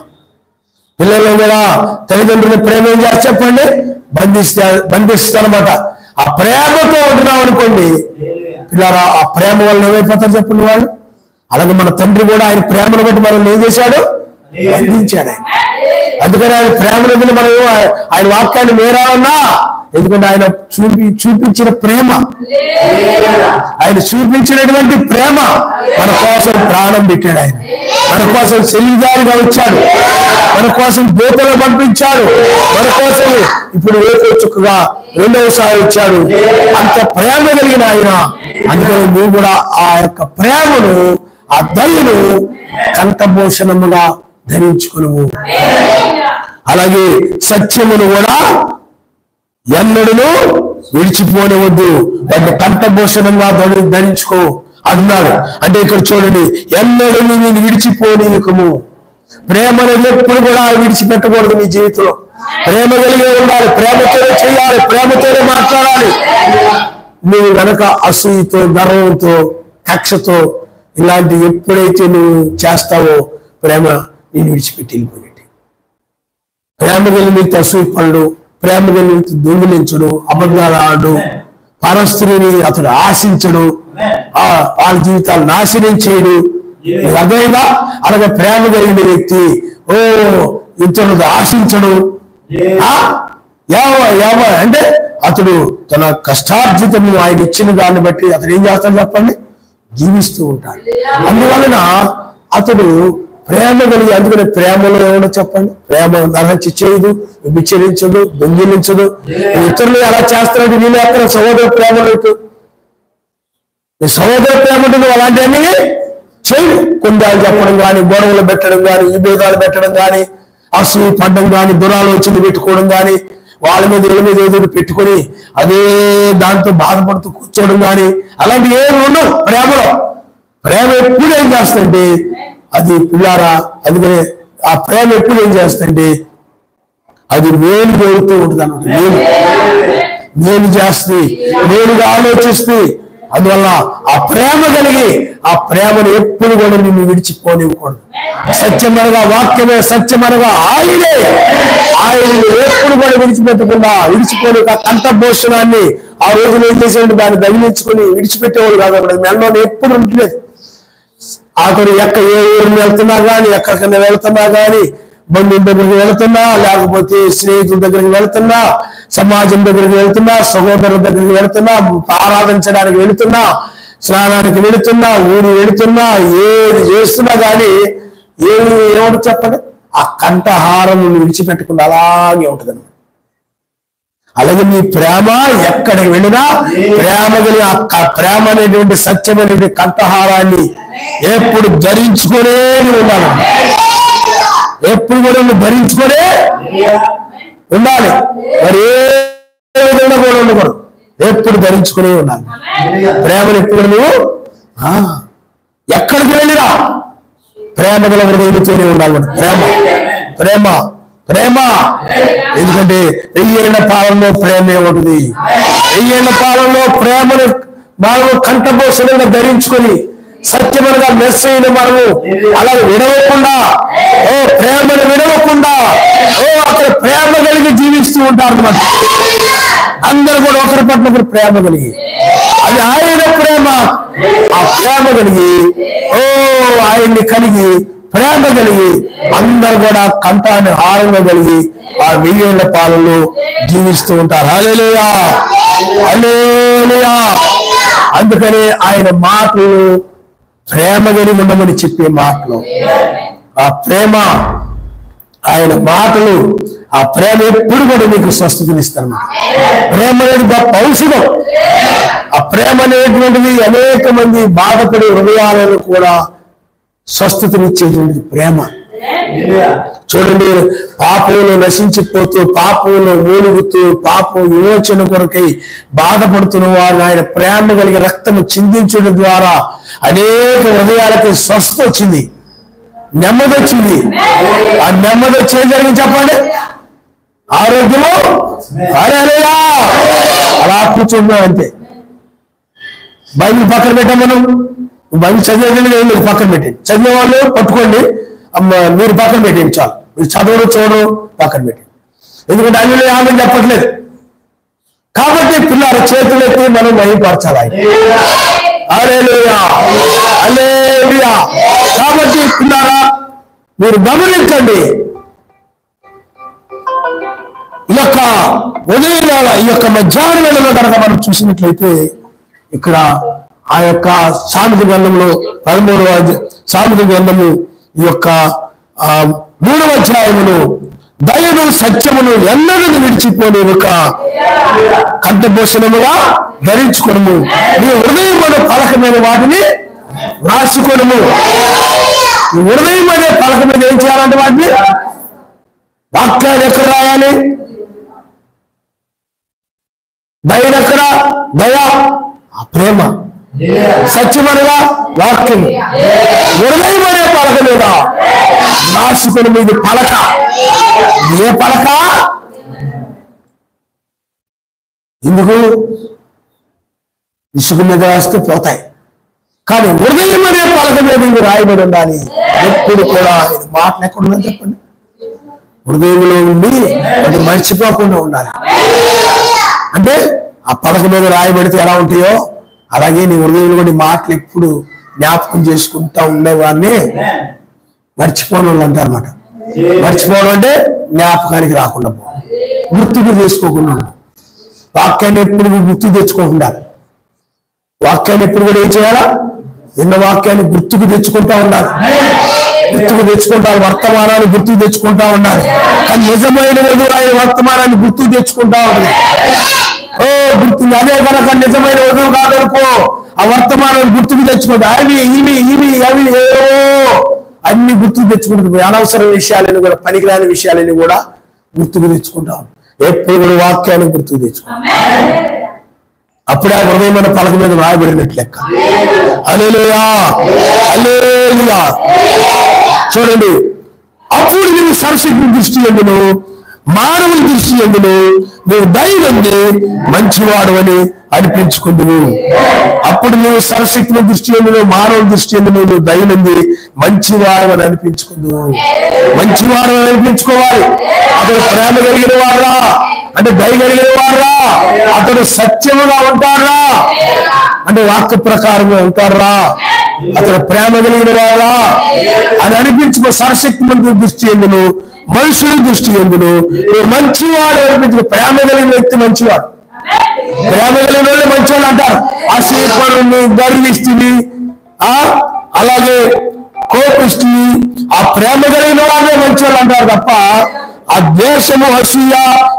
Speaker 1: పిల్లలు కూడా తల్లిదండ్రులు ప్రేమ ఏం చేస్తా చెప్పండి, బంధిస్తారనమాట. ఆ ప్రేమతో ఉంటున్నాం అనుకోండి పిల్లరా, ఆ ప్రేమ వల్ల ఏమైపోతారు చెప్పండి వాళ్ళు. అలాగే మన తండ్రి కూడా ఆయన ప్రేమను బట్టి మనం ఏం చేశాడు, బంధించాడు ఆయన. అందుకని ఆయన ప్రేమను మనం ఆయన వాక్యాన్ని మేరాలన్నా, ఎందుకంటే ఆయన చూపించిన ప్రేమ, ఆయన చూపించినటువంటి ప్రేమ మన కోసం ప్రాణం పెట్టాడు. ఆయన మన కోసం శరీరాలుగా వచ్చాడు, మన కోసం దూతలు పంపించాడు, మన కోసం ఇప్పుడు ఏకో చుక్కగా రెండవసారి వచ్చాడు. అంత ప్రేమ కలిగిన ఆయన. అందుకని నువ్వు కూడా ఆ యొక్క ప్రేమను, ఆ దయను కంఠభూషణముగా ధరించుకును. అలాగే సత్యమును కూడా ఎన్నడూ విడిచిపోనివద్దు, వాటిని కంఠభూషణంగా ధరించుకో అన్నాడు. అంటే ఇక్కడ చూడండి, ఎన్నడూ నేను విడిచిపోనీయకము. ప్రేమ అనేది ఎప్పుడు కూడా విడిచిపెట్టకూడదు. నీ జీవితంలో ప్రేమ కలిగి ఉండాలి, ప్రేమతోనే చేయాలి, ప్రేమతోనే మాట్లాడాలి. నువ్వు గనక అసూయతో, గర్వంతో, కక్షతో ఇలాంటి ఎప్పుడైతే నువ్వు చేస్తావో ప్రేమ నేను విడిచిపెట్టి వెళ్ళిపోయేటి. ప్రేమ కలిగి నీకు అసూయ పడు, ప్రేమ కలిగి దొంగిలించడు, అబద్ధాలు ఆడు, పరస్త్రీని అతడు ఆశించడు, వాళ్ళ జీవితాలు నాశనం చేయడు. అదేగా అలాగే ప్రేమ కలిగిన వ్యక్తి ఇతరుడు ఆశించడు. అంటే అతడు తన కష్టార్జితము ఆయన ఇచ్చిన దాన్ని బట్టి అతడు ఏం చేస్తాడు చెప్పండి, జీవిస్తూ ఉంటాడు. అందువలన అతడు ప్రేమ కలిగి, అందుకని ప్రేమలో ఏమన్నా చెప్పండి, ప్రేమ నరహత్య చేయదు, విచరించదు, దొంగిలించదు. ఇతరులు ఎలా చేస్తాడు, నేను అక్కడ సహోదర ప్రేమ లేదు. సహోదర ప్రేమ ఉంటుంది, అలాంటివన్నీ చేయడు. కొండాలు చెప్పడం కానీ, గొడవలు పెట్టడం కానీ, విభేదాలు పెట్టడం కానీ, అసూయ పడ్డం కానీ, దురాలోచనలు పెట్టుకోవడం కానీ, వాళ్ళ మీద వీళ్ళ మీద ఏదో పెట్టుకొని అదే దాంతో బాధపడుతూ కూర్చోవడం కానీ అలాంటివి ఏమి ఉండవు ప్రేమలో. ప్రేమ ఎప్పుడు ఏం చేస్తుంటే అది పిల్లారా, అందుకనే ఆ ప్రేమ ఎప్పుడు ఏం చేస్తుంటే అది మేలు కోరుతూ ఉంటుంది అన్నమాట. మేలు చేస్తుంది, మేలుగా ఆలోచిస్తుంది. అందువల్ల ఆ ప్రేమ కలిగి ఆ ప్రేమను ఎప్పుడు కూడా నిన్ను విడిచిపోనివ్వకూడదు. సత్యమనగా వాక్యమే, సత్యమనగా ఆయనే, ఆయన్ని ఎప్పుడు కూడా విడిచిపెట్టకుండా విడిచిపోని కంఠభూషణాన్ని ఆ రోజులు ఏం చేసేవాడు, దాన్ని తగిలించుకొని విడిచిపెట్టేవాడు కాదు. అక్కడ మెల్లోనే ఎప్పుడు ఉంటలేదు. అతడు ఏ ఊరిని వెళ్తున్నా కానీ, ఎక్కడికైనా వెళ్తున్నా కానీ, బంధువుల దగ్గరికి వెళ్తున్నా, లేకపోతే స్నేహితుల దగ్గరికి వెళ్తున్నా, సమాజం దగ్గరికి వెళ్తున్నా, సహోదరుల దగ్గరికి వెళ్తున్నా, ఆరాధించడానికి వెళుతున్నా, స్నానానికి వెళుతున్నా, ఊరు వెళుతున్నా, ఏది చేస్తున్నా కానీ ఏమిటి చెప్పండి, ఆ కంఠహారం విడిచిపెట్టకుండా అలాగే ఉంటుంది అన్నమాట. అలాగే నీ ప్రేమ ఎక్కడికి వెళ్ళినా ప్రేమ కలిగి ఆ ప్రేమ అనేటువంటి సత్యమైనటువంటి కంఠహారాన్ని ఎప్పుడు ధరించుకునే ఉండాలి. ఎప్పుడు కూడా నువ్వు ధరించుకునే ఉండాలి. మరి ఏ విధంగా కూడా ఉండకూడదు, ఎప్పుడు ధరించుకునే ఉండాలి. ప్రేమను ఎప్పుడు నువ్వు ఎక్కడికి వెళ్ళినా ప్రేమ గల హృదయంతోనే ఉండాలి. ప్రేమ ప్రేమ ప్రేమ ఎందుకంటే 1000 ఏళ్ల పాలనలో ప్రేమే ఉంటుంది. 1000 ఏళ్ల పాలనలో ప్రేమను మనము కంఠభూషణంగా ధరించుకొని సత్యమనగా మెస్సైన మనము అలా విడవకుండా, ప్రేమను విడవకుండా అక్కడ ప్రేమ కలిగి జీవిస్తూ ఉంటారు అన్నమాట. అందరూ కూడా ఒకరి పట్ల ఒకరు ప్రేమ కలిగి, అది ఆయన ప్రేమ. ఆ ప్రేమ కలిగి ఆయన్ని కలిగి ప్రేమ కలిగి అందరు కూడా కంఠాన్ని హారంగా కలిగి ఆ 1000 ఏళ్ల పాలనలో జీవిస్తూ ఉంటారు. హల్లెలూయా, హల్లెలూయా. అందుకని ఆయన మాటలు ప్రేమ కలిగి ఉండమని చెప్పే మాటలు, ఆ ప్రేమ, ఆయన మాటలు, ఆ ప్రేమ ఎప్పుడు కూడా నీకు స్వస్థతనిస్తాను. ప్రేమ అనేది గొప్ప ఔషధం. ఆ ప్రేమ అనేటువంటిది అనేక మంది బాధపడే హృదయాలను కూడా స్వస్థతనిచ్చేటువంటిది ప్రేమ. చూడండి, పాపంలో నశించిపోతూ, పాపంలో మూలుగుతూ, పాపం విమోచన కొరకై బాధపడుతున్న వారు ఆయన ప్రేమ కలిగి రక్తము చిందించడం ద్వారా అనేక హృదయాలకి స్వస్థ వచ్చింది, నెమ్మది వచ్చింది. ఆ నెమ్మది వచ్చే జరిగింది చెప్పండి, ఆరోగ్యము. అలా కూర్చున్నాం అంతే. బైబిల్ పక్కన పెట్టాం మనం. బైబిల్ చదివేది ఏం లేదు, పక్కన పెట్టి చదివే వాళ్ళు పట్టుకోండి, మీరు పక్కన పెట్టేయండి చాలు. మీరు చదవడం చూడడం పక్కన పెట్టి, ఎందుకంటే అన్ని ఆమె చెప్పట్లేదు. కాబట్టి పిల్లల చేతులు ఎత్తి మనం మహిమపరచాలి. హల్లెలూయా, హల్లెలూయా. కాబట్టి పిల్లరా మీరు గమనించండి, ఈ యొక్క ఉదయం వేళ, ఈ యొక్క మధ్యాహ్నం వేళలో కనుక మనం చూసినట్లయితే ఇక్కడ ఆ యొక్క సామెత గ్రంథంలో 13వ సామెత గ్రంథము ఈ యొక్క 3వ అధ్యాయమును దయను సత్యమును ఎన్నడూ విడిచిపోని ఒక కంఠభూషణముగా ధరించుకొనుము, నీ హృదయం అనే పలక మీద వాటిని రాసుకొనుము. ఈ హృదయం అనే పలక మీద ఏం చేయాలంటే వాటిని, వాక్యాన్ని ఎక్కడ రాయాలి? దయను ఎక్కడ? దయ ఆ ప్రేమ, సత్యమనగా వాక్యం, హృదయం అనే పలక మీద రాసి రాసుకుని మీది పలక. ఏ పలక? ఎందుకు? ఇసుక మీద రాస్తే పోతాయి, కానీ హృదయం అనే పలక మీద ఇది రాయబడి ఉండాలి. ఎప్పుడు కూడా ఇది మాటలు ఎక్కడ ఉందని చెప్పండి, హృదయంలో ఉండి అది మర్చిపోకుండా ఉండాలి. అంటే ఆ పలక మీద రాయబడితే ఎలా ఉంటాయో అలాగే నీ హృదయంలో కూడా మాటలు ఎప్పుడు జ్ఞాపకం చేసుకుంటా ఉండేవాడిని మర్చిపోవడం వాళ్ళు అంటారు అన్నమాట. మర్చిపోవడం అంటే జ్ఞాపకానికి రాకుండా పోవడం, గుర్తుకు చేసుకోకుండా ఉండడం. వాక్యాన్ని ఎప్పుడు గుర్తు తెచ్చుకోకుండా, వాక్యాన్ని ఎప్పుడు కూడా ఏం చేయాలా? ఎన్న వాక్యాన్ని గుర్తుకు తెచ్చుకుంటా ఉండాలి, గుర్తుకు తెచ్చుకుంటారు. వర్తమానాన్ని గుర్తుకు తెచ్చుకుంటా ఉండాలి. కానీ నిజమైన వధువు ఆయన వర్తమానాన్ని గుర్తుకు తెచ్చుకుంటా ఉంటుంది. ఓ గుర్తు అదే కనుక నిజమైన వధువు కాదనుకో, ఆ వర్తమానాన్ని గుర్తుకు తెచ్చుకుంటా అవి ఇవి ఇవి అవి ఏవో అన్ని గుర్తుకు తెచ్చుకుంటుంది. అనవసర విషయాలని కూడా, పనికిరాని విషయాలని కూడా గుర్తుకు తెచ్చుకుంటాం. ఎప్పుడు కూడా వాక్యాన్ని గుర్తుకు తెచ్చుకుంటాం. అప్పుడే ఆ హృదయమైన పలక మీద రాయబడినట్లు లెక్క. హల్లెలూయా, హల్లెలూయా. చూడండి, అప్పుడు నువ్వు సరస్వతి దృష్టి ఎందును, మానవుని దృష్టి ఎందును నువ్వు దైవంది మంచివాడు అని అనిపించుకుందువు. అప్పుడు నువ్వు సరస్వతి దృష్టి ఎందును, మానవుని దృష్టి ఎందును నువ్వు దైవంది మంచివాడు అని అనిపించుకుందువు. మంచివాడు అని అనిపించుకోవాలి. అతడు ప్రేమ కలిగిన వారా, అంటే దయ కలిగిన వారా, అతడు సత్యముగా ఉంటారా, అంటే వాక్య ప్రకారంగా ఉంటారా, అతడు ప్రేమ కలిగిన వారా అని అనిపించుకో. సరశక్తి మంత్రి దృష్టి ఎందును, మనుషుల దృష్టి ఎందును మంచివాడు అనిపించుకో. ప్రేమ కలిగిన వ్యక్తి మంచివాడు. ప్రేమ కలిగిన వాళ్ళు మంచివాళ్ళు అంటారు. అసూయపరుని, గర్విష్టిని, అలాగే కోపిష్టిని, ఆ ప్రేమ కలిగిన వాళ్ళే మంచివాళ్ళు అంటారు తప్ప ఆ ద్వేషము, అసూయ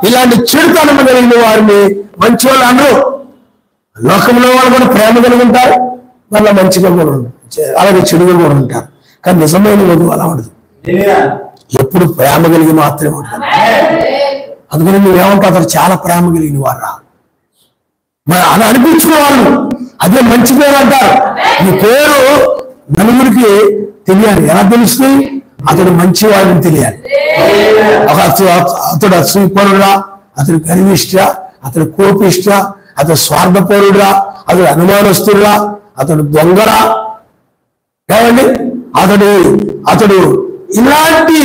Speaker 1: ఇలాంటి చెడుతనము కలిగిన వారిని మంచి వాళ్ళు అనరు. లోకంలో వాళ్ళు కూడా ప్రేమ కలిగి ఉంటారు, మళ్ళీ మంచిగా కూడా ఉంటారు, అలాగే చెడుగా కూడా ఉంటారు. కానీ నిజమైన వధువు అలా ఉండదు, ఎప్పుడు ప్రేమ కలిగి మాత్రమే ఉంటారు. అందుకని నువ్వేమంటావు, అతను చాలా ప్రేమ కలిగిన వారా మరి అలా అనిపించుకోవాలి. అదే మంచి పేరు అంటారు. నీ పేరు నలుగురికి తెలియాలి. ఎలా తెలుస్తుంది? అతడు మంచివాడిని తెలియాలి. అతడు అసూయపరుడా, అతడు గర్విష్ట, అతడు కోపిష్ట, అతడు స్వార్థపరుడా, అతడు అనుమానస్తుడా, అతడు దొంగరా, ఏమండి అతడు ఇలాంటి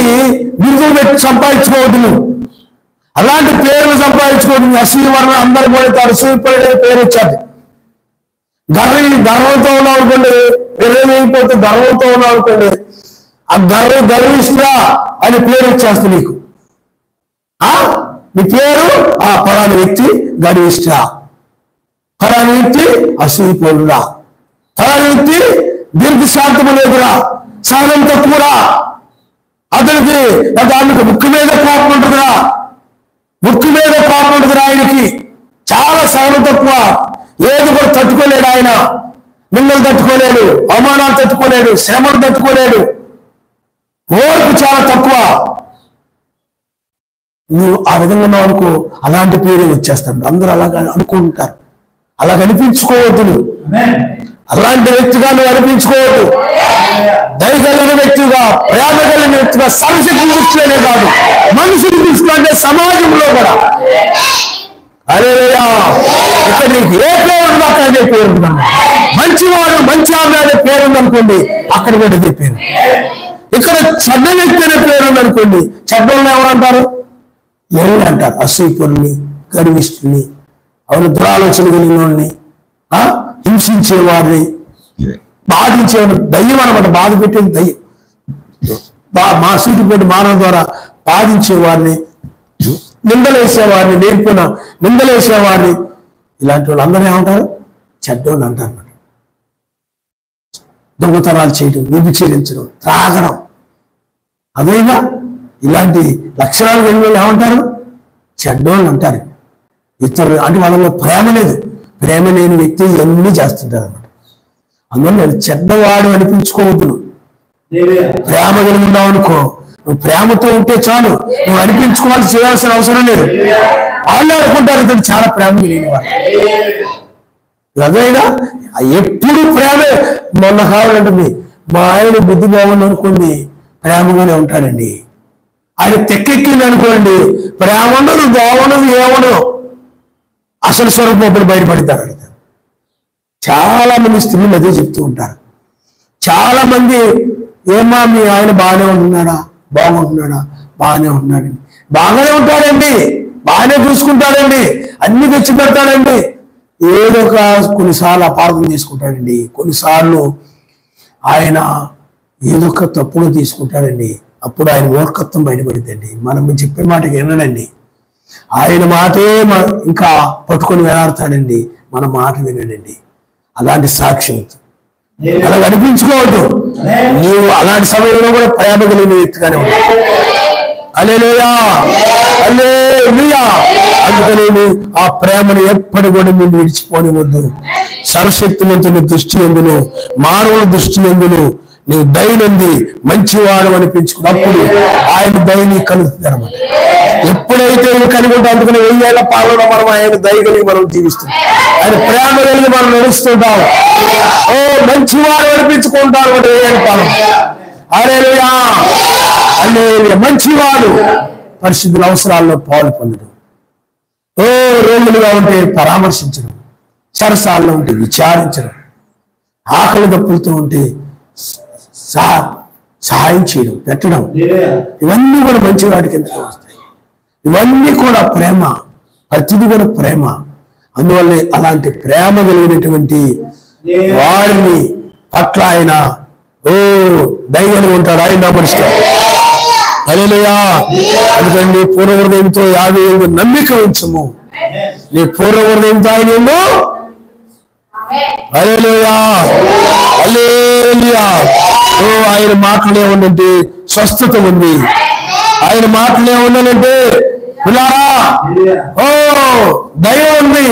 Speaker 1: బిరుదులు పెట్టి సంపాదించుకోవద్దు. అలాంటి పేర్లు సంపాదించుకోవద్దు. అసూయ వలన అందరు కూడా అసూయపడే పేరు వచ్చాడు. గర్వంతో ఉన్నావు అనుకోండి, అయిపోతే గర్వంతో ఉన్నావు అనుకోండి, ఆ గర్విష్ఠా అని పేరు వచ్చేస్తుంది నీకు. నీ పేరు పలాని వ్యక్తి గర్విష్ఠ, పలాని వ్యక్తి అసూయపరుడా, పలాని వ్యక్తి దీర్ఘశాంతము లేదురా, సహనం తక్కువరా, అతనికి దానికి ముక్కు మీద కోపం ఉంటుందిరా, ముక్కు మీద కోపం ఉంటుందిరా, ఆయనకి చాలా సహనం తక్కువ, ఏది కూడా తట్టుకోలేడు ఆయన. నిందలు తట్టుకోలేడు, అవమానాలు తట్టుకోలేడు, శ్రమలు తట్టుకోలేడు, ఓర్పు చాలా తక్కువ. నువ్వు ఆ విధంగా ఉన్నావు అనుకో, అలాంటి పేరే వచ్చేస్తాడు. అందరూ అలాగా అనుకుంటారు. అలా అనిపించుకోవద్దు. నువ్వు అలాంటి వ్యక్తిగా నువ్వు అనిపించుకోవద్దు. దయగలిగిన వ్యక్తిగా, ప్రేమ కలిగిన వ్యక్తిగా, సరశక్తి దృష్టిలోనే కాదు, మనుషుల దృష్టిలో అంటే సమాజంలో కూడా. హల్లెలూయా. ఇక్కడ నీకు ఏ పేరు ఉందో అక్కడ అదే పేరు ఉందన్న. మంచివాడు, మంచి ఆమె అనే పేరు ఉందనుకోండి, అక్కడ కూడా అదే పేరు. ఇక్కడ చెడ్డ వ్యక్తి అనే పేరు ఉందనుకోండి, చెడ్డలను ఎవరంటారు? ఎవరు అంటారు? అసూయపరుని, గర్విష్ఠుని, అవును దురాలోచన కలిగిన వాడిని, హింసించేవాడిని, బాధించేవాడిని. దయ్యం అనమాట, బాధ పెట్టేది దయ్యం. మా సూటిపోటీ మానవ ద్వారా బాధించేవాడిని, నిందలేసేవాడిని, నేర్పున నిందలేసేవాడిని, ఇలాంటి వాళ్ళు అందరూ ఏమంటారు? చెడ్డోళ్ళు అంటారు. దొంగతనాలు చేయడం, వ్యభిచరించడం, త్రాగడం, అదేగా ఇలాంటి లక్షణాలు కలిగిన వాళ్ళు ఏమంటారు? చెడ్డోళ్ళు అంటారు. ఇతరులు అంటే వాళ్ళలో ప్రేమ లేదు. ప్రేమ లేని వ్యక్తి ఇవన్నీ చేస్తుంటారు అన్నమాట. అందువల్ల నేను చెడ్డవాడు అనిపించుకోవద్దు. ప్రేమ కలిగి ఉన్నావు అనుకో, నువ్వు ప్రేమతో ఉంటే చాలు, నువ్వు అనిపించుకోవాల్సి చేయాల్సిన అవసరం లేదు. వాళ్ళు అనుకుంటారు ఇతను చాలా ప్రేమ కలిగిన వాడు. అదేగా ఎప్పుడు ప్రేమే. మొన్న కావాలంటుంది, మా ఆయన బుద్ధి బాగుంది అనుకోండి, ప్రేమగానే ఉంటాడండి. ఆయన తెక్కెక్కింది అనుకోండి, ప్రేమ ఉండదు, బాగుండదు, ఏముండదు, అసలు స్వరూపం అప్పుడు బయటపడతారు. చాలా మంది స్త్రీలు అదే చెప్తూ ఉంటారు. చాలా మంది, ఏమా మీ ఆయన బాగానే ఉంటున్నాడా, బాగుంటున్నాడా, బాగానే ఉంటున్నాడండి, బాగానే ఉంటాడండి, బాగానే చూసుకుంటాడండి, అన్ని తెచ్చి పెడతాడండి. ఏదో ఒక కొన్నిసార్లు అపార్థం చేసుకుంటాడండి, కొన్నిసార్లు ఆయన ఏదో ఒక తప్పుగా తీసుకుంటాడండి. అప్పుడు ఆయన మూర్ఖత్వం బయటపడుతుందండి. మనం చెప్పే మాటకి వినడండి, ఆయన మాటే ఇంకా పట్టుకొని వేలాడతాడండి, మన మాట వినడండి. అలాంటి సాక్ష్యం అలా అనిపించుకోవద్దు. నీవు అలాంటి సమయంలో కూడా ప్రేమ కలిగిన వ్యక్తిగానే ఉంటావు. హల్లెలూయా, హల్లెలూయా. అందుకని ఆ ప్రేమను ఎప్పటి కూడా మీరు విడిచిపోనివద్దు. సర్వశక్తివంతుని దృష్టి ఎందును, మానవుల దృష్టి ఎందును నీవు దయనుంది మంచివాడు అనిపించుకున్నప్పుడు ఆయన దయని కలుగుతుందన్నమాట. ఎప్పుడైతే ఇవి కలిగి ఉంటాం, అందుకని 1000 ఏళ్ల పాలన మనం ఆయన దయ కలిగి మనం జీవిస్తాం, ఆయన ప్రేమ కలిగి మనం నడుస్తుంటాం. ఓ మంచివాడు అనిపించుకుంటారు 1000 ఏళ్ల పాలన. హల్లెలూయా, హల్లెలూయా. మంచివాడు పరిశుద్ధుల అవసరాల్లో పాలు పొందడం, ఓ రోగులుగా ఉంటే పరామర్శించడం, సరసాల్లో ఉంటే విచారించడం, ఆకలి దప్పులతో ఉంటే సహాయం చేయడం, పెట్టడం, ఇవన్నీ కూడా మంచి వాటి కింద వస్తాయి. ఇవన్నీ కూడా ప్రేమ, ప్రతిది కూడా ప్రేమ. అందువల్ల అలాంటి ప్రేమ కలిగినటువంటి వారిని పట్ల ఆయన దయగలిగి ఉంటాడు. ఆయన నమస్కారం. హల్లెలూయా. అందుకని పూర్వ హృదయంతో 50 నమ్మిక ఉంచము, నీ పూర్వ హృదయంతో ఆయన హల్లెలూయా, హల్లెలూయా. ఆయన మాటలే ఉందంటే స్వస్థత ఉంది, ఆయన మాటలే ఉందనంటే పిల్లారా దయ ఉంది,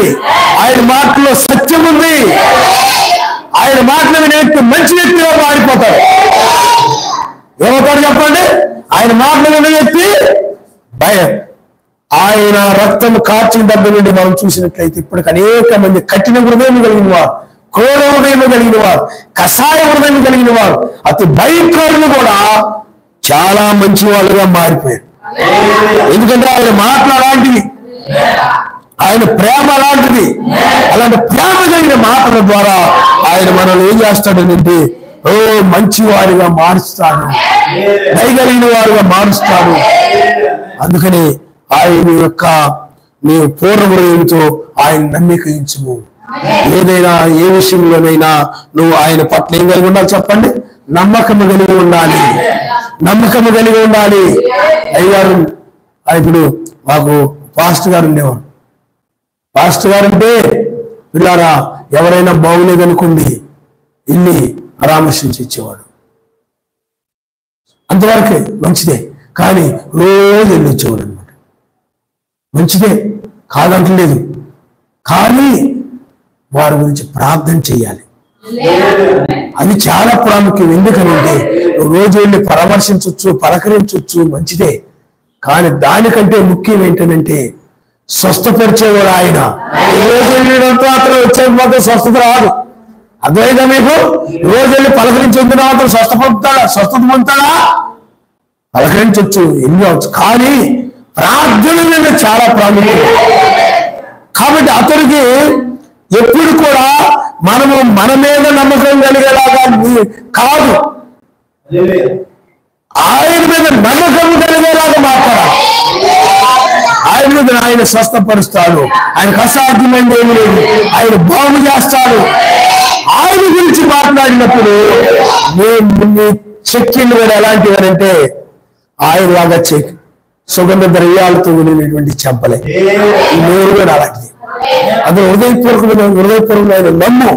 Speaker 1: ఆయన మాటలో సత్యం ఉంది. ఆయన మాటలు వినే వ్యక్తి మంచి వ్యక్తిగా మారిపోతాడు. ఏమవుతాడు చెప్పండి? ఆయన మాటలు వినే వ్యక్తి భయం. ఆయన రక్తం కార్చిన దగ్గర నుండి మనం చూసినట్లయితే ఇప్పటికి అనేక మంది కఠిన హృదయం కలిగిన వారు, క్రోధ హృదయం కలిగిన వారు, కషాయ హృదయం కలిగిన వారు, అతి భయంకరులు కూడా చాలా మంచి వాళ్ళుగా మారిపోయారు. ఎందుకంటే ఆయన మాటలు అలాంటివి, ఆయన ప్రేమ అలాంటిది. అలాంటి ప్రేమ కలిగిన మాటల ద్వారా ఆయన మనల్ని ఏం చేస్తాడనంటే మంచి వారిగా మారుస్తాడు, దయగలిగిన వారుగా మారుస్తాడు. అందుకని ఆయన యొక్క నీ పూర్ణ హృదయంతో ఆయన నమ్మికయించుము. ఏదైనా ఏ విషయంలోనైనా నువ్వు ఆయన పట్ల ఏం కలిగి ఉండాలి చెప్పండి? నమ్మకము కలిగి ఉండాలి, నమ్మకము కలిగి ఉండాలి. అయ్యగారు ఇప్పుడు మాకు పాస్టర్ గారు ఉండేవారు. పాస్టర్ గారు అంటే పిల్లారా ఎవరైనా బాగులేదనుకోండి వెళ్ళి పరామర్శించి ఇచ్చేవాడు. అంతవరకే మంచిదే, కానీ రోజు వెళ్ళి వచ్చేవాడు అనమాట. మంచిదే కాదంటలేదు, కానీ వారి గురించి ప్రార్థన చేయాలి. అది చాలా ప్రాముఖ్యం. ఎందుకనంటే రోజు వెళ్ళి పరామర్శించవచ్చు, పలకరించవచ్చు, మంచిదే. కానీ దానికంటే ముఖ్యం ఏంటంటే స్వస్థపరిచేవాడు ఆయన. రోజు వెళ్ళినంత మాత్రం వచ్చే మాత్రం స్వస్థత రాదు. అర్థమైందా మీకు? రోజు వెళ్ళి పలకరించేందుకు మాత్రం స్వస్థత పొందుతాడా? పలకరించవచ్చు, ఎన్ని అవచ్చు, కానీ ప్రార్థన మీద చాలా ప్రాముఖ్యం. కాబట్టి అతనికి ఎప్పుడు కూడా మనము మన మీద నమ్మకం కలిగేలాగా కాదు, ఆయన మీద నమ్మకం కలిగేలాగా మాట్లాడాలి. ఆయన మీద ఆయన స్వస్థపరుస్తాడు, ఆయనకు అసాధ్యమైనది ఏమి లేదు, ఆయన బాగు చేస్తాడు. ఆయన గురించి మాట్లాడినప్పుడు నీ చెక్కిళ్ళు కూడా ఎలాంటివనంటే ఆయన లాగా సుగంధ ద్రవ్యాలతో వినినటువంటి చెంపలే. ఈ నోరు కూడా అలాంటిది. అది హృదయపూర్వకమైన నమ్ము.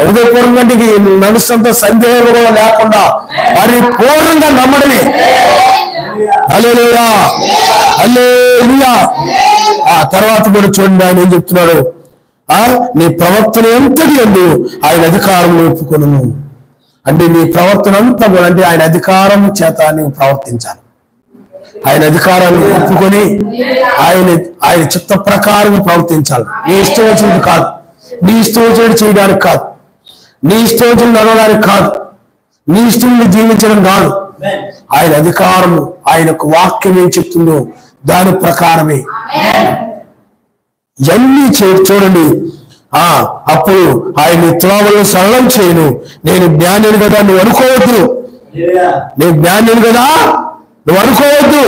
Speaker 1: హృదయపూర్వకంగా మనస్సంతో సందేహం కూడా లేకుండా పరిపూర్ణంగా నమ్మడమే. హల్లెలూయా, హల్లెలూయా. ఆ తర్వాత కూడా చూడండి ఆయన ఏం చెప్తున్నాడు? నీ ప్రవర్తన ఎంతటి అందు ఆయన అధికారం ఒప్పుకొను. అంటే నీ ప్రవర్తన అంతా కూడా అంటే ఆయన అధికారం చేత నువ్వు ప్రవర్తించాలి. ఆయన అధికారాన్ని ఒప్పుకొని ఆయన చిత్త ప్రకారం ప్రవర్తించాలి. నీ ఇష్టం వచ్చినది కాదు, నీ ఇష్టం వచ్చినట్టు చేయడానికి కాదు, నీ ఇష్టం వచ్చినట్టు నడవడానికి కాదు, నీ ఇష్టం జీవించడం కాదు. ఆయన అధికారము, ఆయనకు వాక్యం ఏం చెప్తుందో దాని ప్రకారమే ఇవన్నీ చూడండి. అప్పుడు ఆయన త్రోవలను సరళం చేయను. నేను జ్ఞానిని కదా నువ్వు అనుకోవద్దు, నేను జ్ఞానిని కదా నువ్వు అనుకోవద్దు.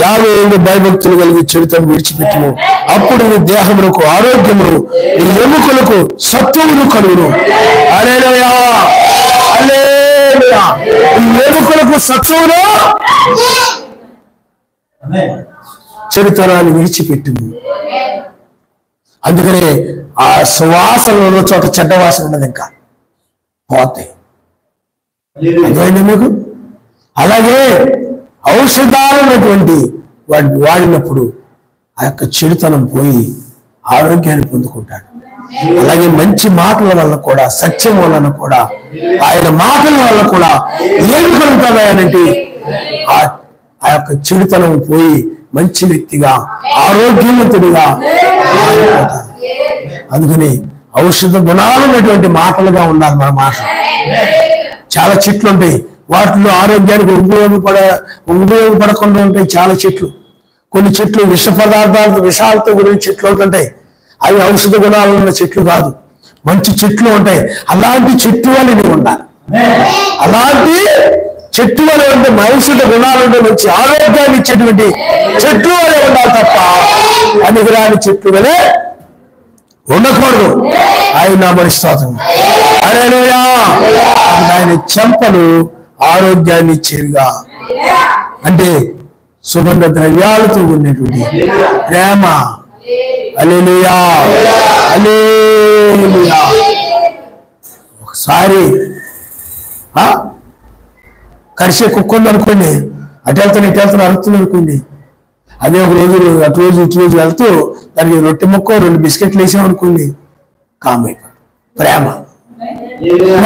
Speaker 1: 50 భయభక్తులు కలిగి చెడుతను విడిచిపెట్టును. అప్పుడు నీ దేహములకు ఆరోగ్యమును, నీ ఎముకలకు సత్వమును కలుగును. హల్లెలూయా, హల్లెలూయా. నీ ఎముకలకు సత్వమును, చెడుతనాన్ని విడిచిపెట్టును. అందుకనే ఆ సువాసన ఉన్న చోట చెడ్డ వాసన ఉన్నది, ఇంకా పోతాయి. అదేంటి మీకు? అలాగే ఔషధాలు ఉన్నటువంటి వాడిని వాడినప్పుడు ఆ యొక్క చెడుతనం పోయి ఆరోగ్యాన్ని పొందుకుంటాడు. అలాగే మంచి మాటల వల్ల కూడా, సత్యం వలన కూడా, ఆయన మాటల వల్ల కూడా ఏమి కలుగుతాడంటే ఆ యొక్క చెడుతనం పోయి మంచి వ్యక్తిగా, ఆరోగ్యవంతుడిగా మారిపోతాడు. అందుకని ఔషధ గుణాలు ఉన్నటువంటి మాటలుగా ఉండాలి మన మాట. చాలా చెట్లు ఉంటాయి, వాటిలో ఆరోగ్యానికి ఉపయోగపడకుండా ఉంటాయి చాలా చెట్లు. కొన్ని చెట్లు విష పదార్థాలతో, విషాలతో గురించి చెట్లు ఉంటుంటాయి. అవి ఔషధ గుణాలు ఉన్న చెట్లు కాదు, మంచి చెట్లు ఉంటాయి. అలాంటి చెట్టు వల్ల నువ్వు ఉండాలి. అలాంటి చెట్టు వల్ల ఉంటే ఔషధ గుణాలు ఉంటే మంచి ఆరోగ్యాన్ని ఇచ్చేటువంటి చెట్లు వల్లే ఉండాలి తప్ప పనికిరాని చెట్లు వలె ఉండకూడదు. ఆయన నామస్తోత్రం. హల్లెలూయా. ఆయన చెంపలు ఆరోగ్యాన్ని ఇచ్చేవిగా, అంటే సుగంధ ద్రవ్యాలతో ఉన్నటువంటి ప్రేమ. హల్లెలూయా, హల్లెలూయా. ఒకసారి కరిసే కుక్క ఉంది అనుకోండి, అటు వెళ్తున్నా అరుతుంది అనుకోండి. అదే ఒక రోజు అటు రోజు ఇటు రోజు వెళ్తూ దానికి రొట్టె ముక్క 2 బిస్కెట్లు వేసాం అనుకోండి, కామైపోయి ప్రేమ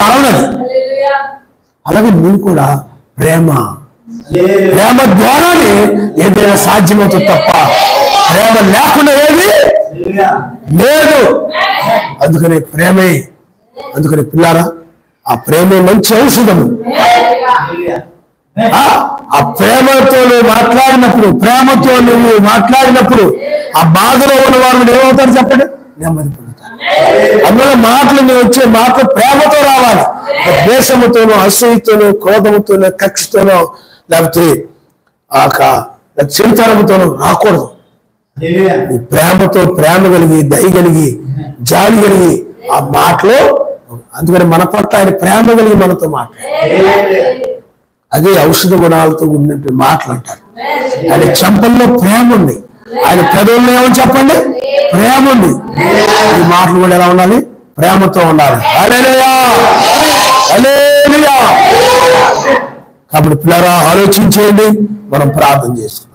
Speaker 1: అరవదు. అలాగే నువ్వు కూడా ప్రేమ ద్వారానే ఏదైనా సాధ్యమవుతుంది తప్ప ప్రేమ లేకుండా ఏది లేదు. అందుకనే ప్రేమే, అందుకని పిల్లారా ఆ ప్రేమే మంచి ఔషధము. ఆ ప్రేమతో నువ్వు మాట్లాడినప్పుడు, ప్రేమతో నువ్వు మాట్లాడినప్పుడు ఆ బాధలో ఉన్న వాళ్ళు ఏమవుతారు చెప్పండి? నెమ్మది పొందుతారు. అందులో మాటలు వచ్చే మాటలు ప్రేమతో రావాలి. ద్వేషముతోనో, అసూయతోనో, క్రోధముతోనో, కక్షతోనో, లేకపోతే చెడుతనముతోనో రాకూడదు. ప్రేమతో, ప్రేమ కలిగి, దయ కలిగి, జాలి కలిగి ఆ మాటలో. అందుకని మన పట్ల ఆయన ప్రేమ కలిగి మనతో మాట్లాడారు. అదే ఔషధ గుణాలతో ఉన్నట్టు మాటలు అంటారు. ఆయన చెంపల్లో ప్రేమ ఉంది, ఆయన పెదవుల్లో ఏమని చెప్పండి? ప్రేమ ఉంది. ఈ మాటలు కూడా ఎలా ఉండాలి? ప్రేమతో ఉండాలి. హల్లెలూయా, హల్లెలూయా. కాబట్టి పిల్లరా ఆలోచించేయండి, మనం ప్రార్థన చేస్తాం.